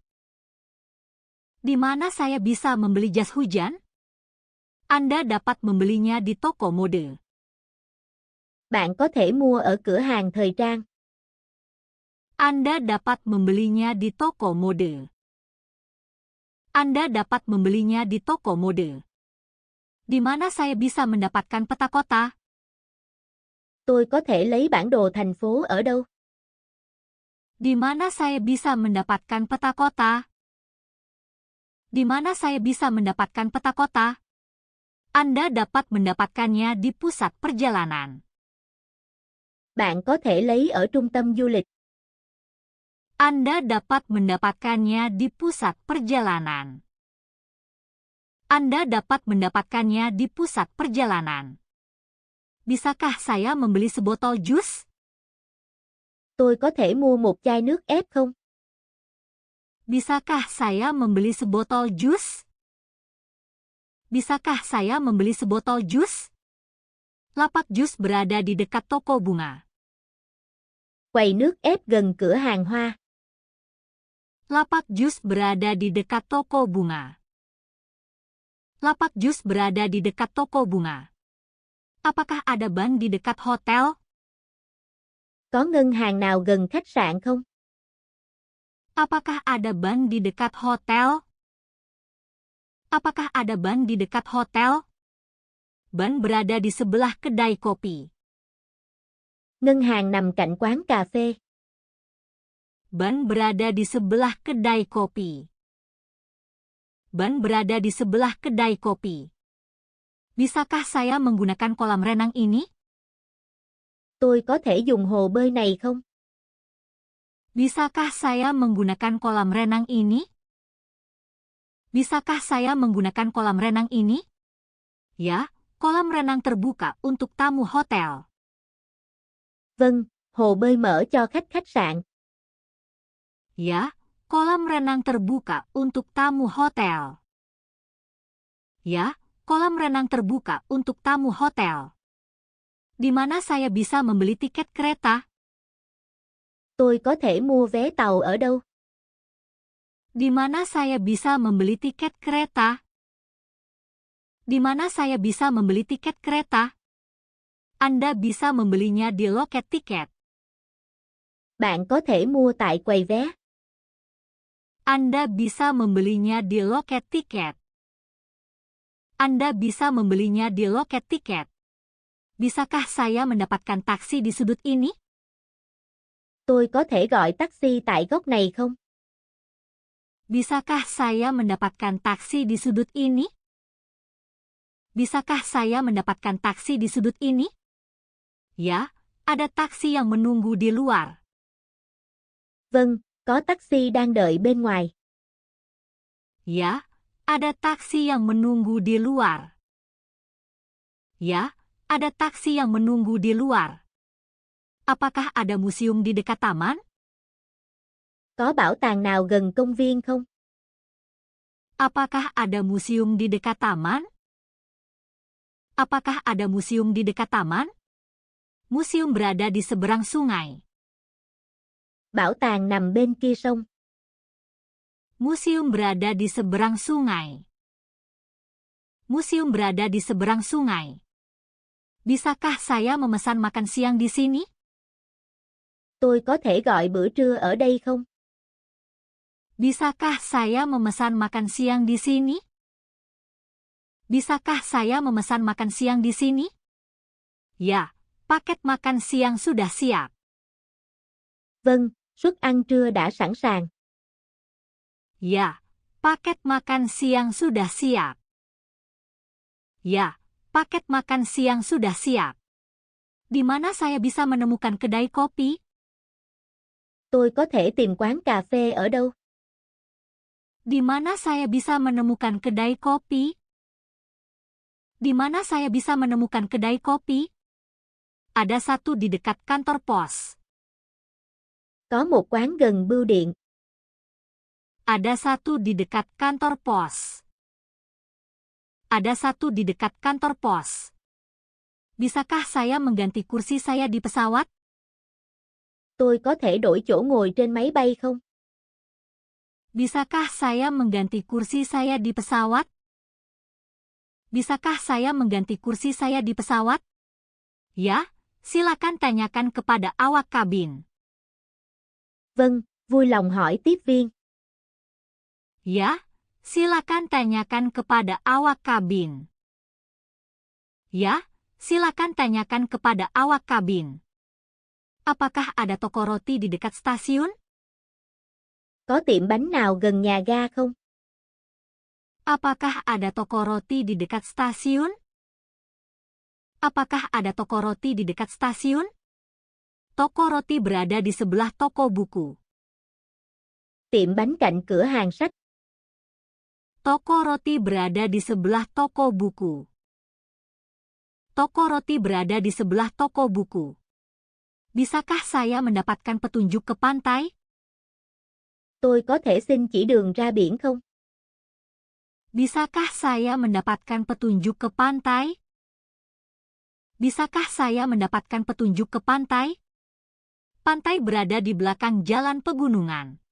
S1: Di mana saya bisa membeli jas hujan? Anda dapat membelinya di toko mode.
S2: Bạn có thể mua ở cửa hàng thời trang.
S1: Anda dapat membelinya di toko mode. Anda dapat membelinya di toko mode. Di mana saya bisa mendapatkan peta kota?
S2: Tôi có thể lấy bản đồ thành phố ở đâu?
S1: Di mana saya bisa mendapatkan peta kota? Di mana saya bisa mendapatkan peta kota? Anda dapat mendapatkannya di pusat perjalanan.
S2: Bạn có thể lấy ở trung tâm du lịch.
S1: Anda dapat mendapatkannya di pusat perjalanan. Anda dapat mendapatkannya di pusat perjalanan. Bisakah saya membeli sebotol jus?
S2: Tôi có thể mua một chai nước ép không?
S1: Bisakah saya membeli sebotol jus? Bisakah saya membeli sebotol jus? Lapak jus berada di dekat toko bunga.
S2: Quầy nước ép gần cửa hàng hoa.
S1: Lapak jus berada di dekat toko bunga. Lapak jus berada di dekat toko bunga. Apakah ada bank di dekat hotel?
S2: Có ngân hàng nào gần khách sạn không?
S1: Apakah ada bank di dekat hotel? Apakah ada bank di dekat hotel? Bank berada di sebelah kedai kopi.
S2: Ngân hàng nằm cạnh quán cà phê.
S1: Bank berada di sebelah kedai kopi. Bank berada di sebelah kedai kopi. Bisakah saya menggunakan kolam renang ini?
S2: Tôi có thể dùng hồ bơi này không?
S1: Bisakah saya menggunakan kolam renang ini? Bisakah saya menggunakan kolam renang ini? Ya, kolam renang terbuka untuk tamu hotel.
S2: Vâng, hồ bơi mở cho khách sạn.
S1: Ya, kolam renang terbuka untuk tamu hotel. Ya, kolam renang terbuka untuk tamu hotel. Di mana saya bisa membeli tiket kereta?
S2: Tôi có thể mua vé tàu ở đâu?
S1: Di mana saya bisa membeli tiket kereta? Di mana saya bisa membeli tiket kereta? Anda bisa membelinya di loket tiket.
S2: Bạn có thể mua tại quầy vé.
S1: Anda bisa membelinya di loket tiket. Anda bisa membelinya di loket tiket. Bisakah saya mendapatkan taksi di sudut ini?
S2: Tôi có thể gọi taxi tại góc này không?
S1: Bisakah saya mendapatkan taksi di sudut ini? Bisakah saya mendapatkan taksi di sudut ini? Ya, ada taksi yang menunggu di luar.
S2: Vâng, có taxi đang đợi bên ngoài.
S1: Ya, ada taksi yang menunggu di luar. Ya, ada taksi yang menunggu di luar. Apakah ada museum di dekat taman?
S2: Có bảo tàng nào gần công viên không?
S1: Apakah ada museum di dekat taman? Apakah ada museum di dekat taman? Museum berada di seberang sungai.
S2: Bảo tàng nằm bên kia sông.
S1: Museum berada di seberang sungai. Museum berada di seberang sungai. Bisakah saya memesan makan siang di sini?
S2: Tôi có thể gọi bữa trưa ở đây không?
S1: Bisakah saya memesan makan siang di sini? Bisakah saya memesan makan siang di sini? Ya, paket makan siang sudah siap.
S2: Vâng, suất ăn trưa đã sẵn sàng.
S1: Ya, paket makan siang sudah siap. Ya, paket makan siang sudah siap. Di mana saya bisa menemukan kedai kopi?
S2: Tôi có thể tìm quán cà phê ở đâu?
S1: Di mana saya bisa menemukan kedai kopi? Di mana saya bisa menemukan kedai kopi? Ada satu di dekat kantor pos.
S2: Có một quán gần bưu điện.
S1: Ada satu di dekat kantor pos. Ada satu di dekat kantor pos. Bisakah saya mengganti kursi saya di pesawat?
S2: Tôi có thể đổi chỗ ngồi trên máy bay không?
S1: Bisakah saya mengganti kursi saya di pesawat? Bisakah saya mengganti kursi saya di pesawat? Ya, silakan tanyakan kepada awak kabin.
S2: Vâng, vui lòng hỏi tiếp viên.
S1: Ya, silakan tanyakan kepada awak kabin. Ya, silakan tanyakan kepada awak kabin. Apakah ada toko roti di dekat stasiun?
S2: Có tiệm bánh nào gần nhà ga không?
S1: Apakah ada toko roti di dekat stasiun? Apakah ada toko roti di dekat stasiun? Toko roti berada di sebelah toko buku.
S2: Tiệm bánh cạnh cửa hàng sách.
S1: Toko roti berada di sebelah toko buku. Toko roti berada di sebelah toko buku. Bisakah saya mendapatkan petunjuk ke pantai?
S2: Tôi có thể xin chỉ đường ra biển không?
S1: Bisakah saya mendapatkan petunjuk ke pantai? Bisakah saya mendapatkan petunjuk ke pantai? Pantai berada di belakang jalan pegunungan.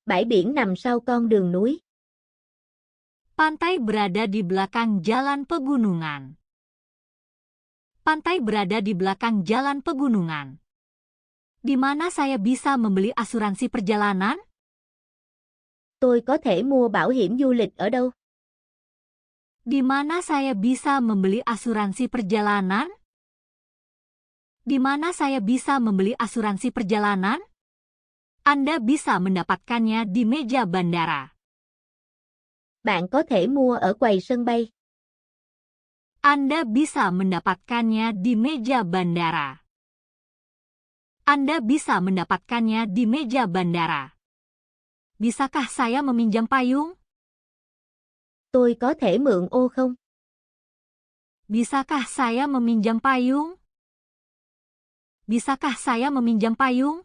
S2: Bãi biển nằm sau con đường núi.
S1: Pantai berada di belakang jalan pegunungan. Pantai berada di belakang jalan pegunungan. Di mana saya bisa membeli asuransi perjalanan?
S2: Tôi có thể mua bảo hiểm du lịch ở đâu?
S1: Di mana saya bisa membeli asuransi perjalanan? Di mana saya bisa membeli asuransi perjalanan? Anda bisa mendapatkannya di meja bandara.
S2: Bạn có thể mua ở quầy sân bay.
S1: Anda bisa mendapatkannya di meja bandara. Anda bisa mendapatkannya di meja bandara. Bisakah saya meminjam payung?
S2: Tôi có thể mượn ô không?
S1: Bisakah saya meminjam payung? Bisakah saya meminjam payung?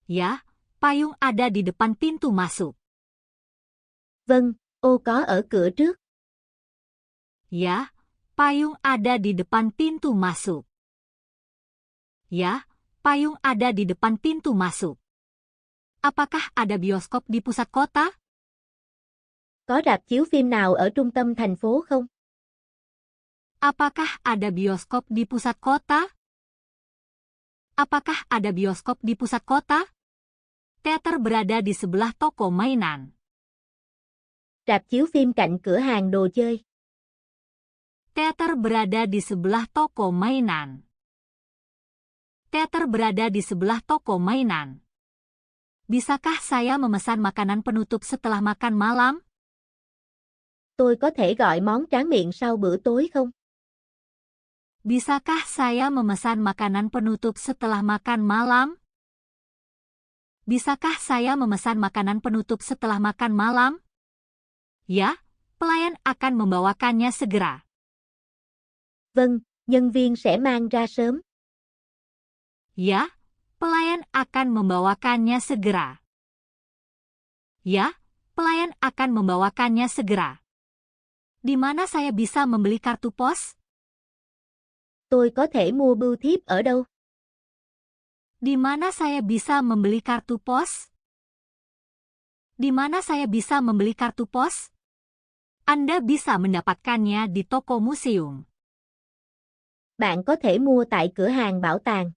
S1: Ya, payung ada di depan pintu masuk.
S2: Vâng, ô có ở cửa trước.
S1: Ya, payung ada di depan pintu masuk. Ya, payung ada di depan pintu masuk. Apakah ada bioskop di pusat kota?
S2: Có rạp chiếu phim nào ở trung tâm thành phố không?
S1: Apakah ada bioskop di pusat kota? Apakah ada bioskop di pusat kota? Teater berada di sebelah toko mainan.
S2: Rạp chiếu phim cạnh cửa hàng đồ chơi.
S1: Teater berada di sebelah toko mainan. Teater berada di sebelah toko mainan. Bisakah saya memesan makanan penutup setelah makan malam?
S2: Tôi có thể gọi món tráng miệng sau bữa tối không?
S1: Bisakah saya memesan makanan penutup setelah makan malam? Bisakah saya memesan makanan penutup setelah makan malam? Ya, pelayan akan membawakannya segera.
S2: Vâng, nhân viên sẽ mang ra sớm.
S1: Ya, pelayan akan membawakannya segera. Ya, pelayan akan membawakannya segera. Di mana saya bisa membeli kartu pos?
S2: Tôi có thể mua bưu thiếp ở đâu?
S1: Di mana saya bisa membeli kartu pos? Di mana saya bisa membeli kartu pos? Anda bisa mendapatkannya di toko museum.
S2: Bạn có thể mua tại cửa hàng bảo tàng.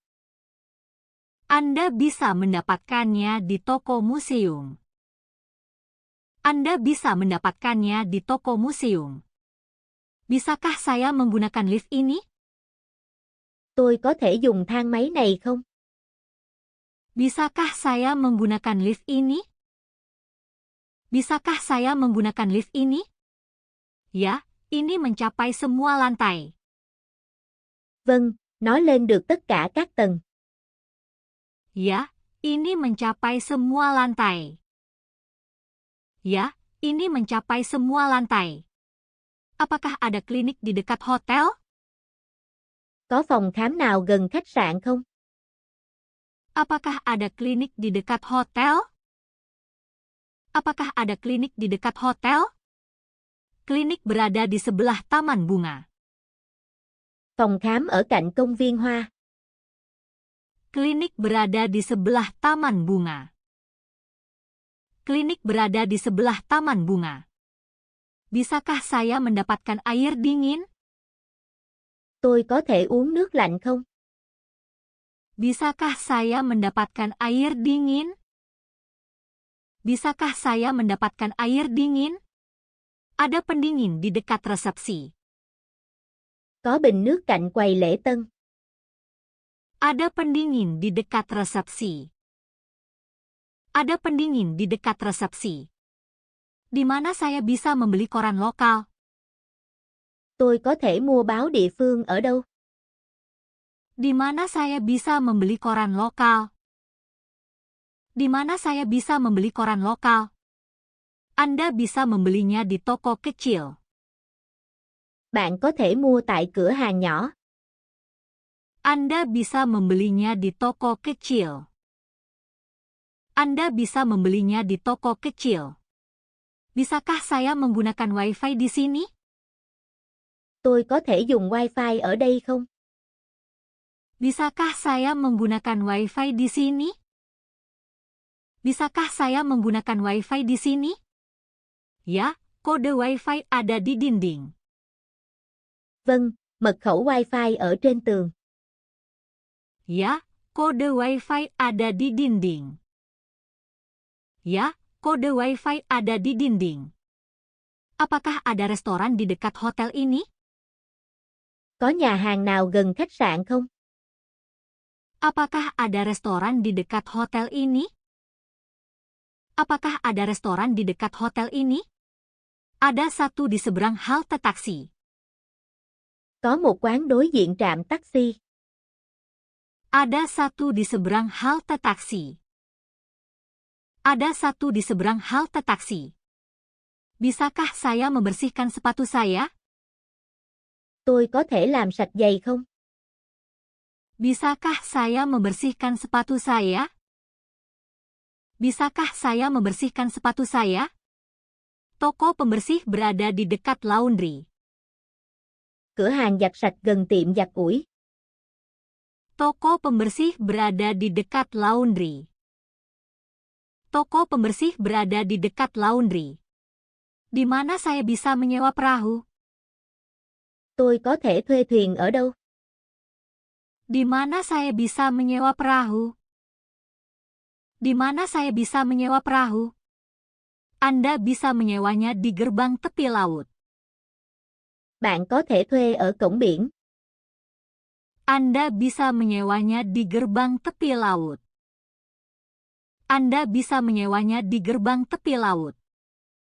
S1: Anda bisa mendapatkannya di toko museum. Anda bisa mendapatkannya di toko museum. Bisakah saya menggunakan lift ini?
S2: Tôi có thể dùng thang máy này không?
S1: Bisakah saya menggunakan lift ini? Bisakah saya menggunakan lift ini? Ya, ini mencapai semua lantai.
S2: Vâng, nó lên được tất cả các tầng.
S1: Ya, ini mencapai semua lantai. Ya, ini mencapai semua lantai. Apakah ada klinik di dekat hotel?
S2: Có phòng khám nào gần khách sạn không?
S1: Apakah ada klinik di dekat hotel? Apakah ada klinik di dekat hotel? Klinik berada di sebelah taman bunga.
S2: Phòng khám ở cạnh công viên hoa.
S1: Klinik berada di sebelah taman bunga. Klinik berada di sebelah taman bunga. Bisakah saya mendapatkan air dingin?
S2: Tôi có thể uống nước lạnh không?
S1: Bisakah saya mendapatkan air dingin? Bisakah saya mendapatkan air dingin? Ada pendingin di dekat resepsi.
S2: Có bình nước cạnh quầy lễ tân.
S1: Ada pendingin di dekat resepsi. Ada pendingin di dekat resepsi. Di mana saya bisa membeli koran lokal?
S2: Tôi có thể mua báo địa phương ở đâu?
S1: Di mana saya bisa membeli koran lokal? Di mana saya bisa membeli koran lokal? Anda bisa membelinya di toko kecil.
S2: Bạn có thể mua tại cửa hàng nhỏ.
S1: Anda bisa membelinya di toko kecil. Anda bisa membelinya di toko kecil. Bisakah saya menggunakan Wi-Fi di sini?
S2: Tôi có thể dùng Wi-Fi ở đây không?
S1: Bisakah saya menggunakan Wi-Fi di sini? Bisakah saya menggunakan Wi-Fi di sini? Ya, kode Wi-Fi ada di dinding.
S2: Vâng, mật khẩu Wi-Fi ở trên tường.
S1: Ya, kode Wi-Fi ada di dinding. Ya, kode Wi-Fi ada di dinding. Apakah ada restoran di dekat hotel ini?
S2: Có nhà hàng nào gần khách sạn không?
S1: Apakah ada restoran di dekat hotel ini? Apakah ada restoran di dekat hotel ini? Ada satu di seberang halte taksi.
S2: Có một quán đối diện trạm taxi.
S1: Ada satu di seberang halte taksi. Ada satu di seberang halte taksi. Bisakah saya membersihkan sepatu saya?
S2: Tôi có thể làm sạch giày không?
S1: Bisakah saya membersihkan sepatu saya? Bisakah saya membersihkan sepatu saya? Toko pembersih berada di dekat laundry.
S2: Cửa hàng giặt sạch gần tiệm giặt ủi.
S1: Toko pembersih berada di dekat laundry. Toko pembersih berada di dekat laundry. Di mana saya bisa menyewa perahu?
S2: Tôi có thể thuê thuyền ở đâu?
S1: Di mana saya bisa menyewa perahu? Di mana saya bisa menyewa perahu? Anda bisa menyewanya di gerbang tepi laut.
S2: Bạn có thể thuê ở cổng biển.
S1: Anda bisa menyewanya di gerbang tepi laut. Anda bisa menyewanya di gerbang tepi laut.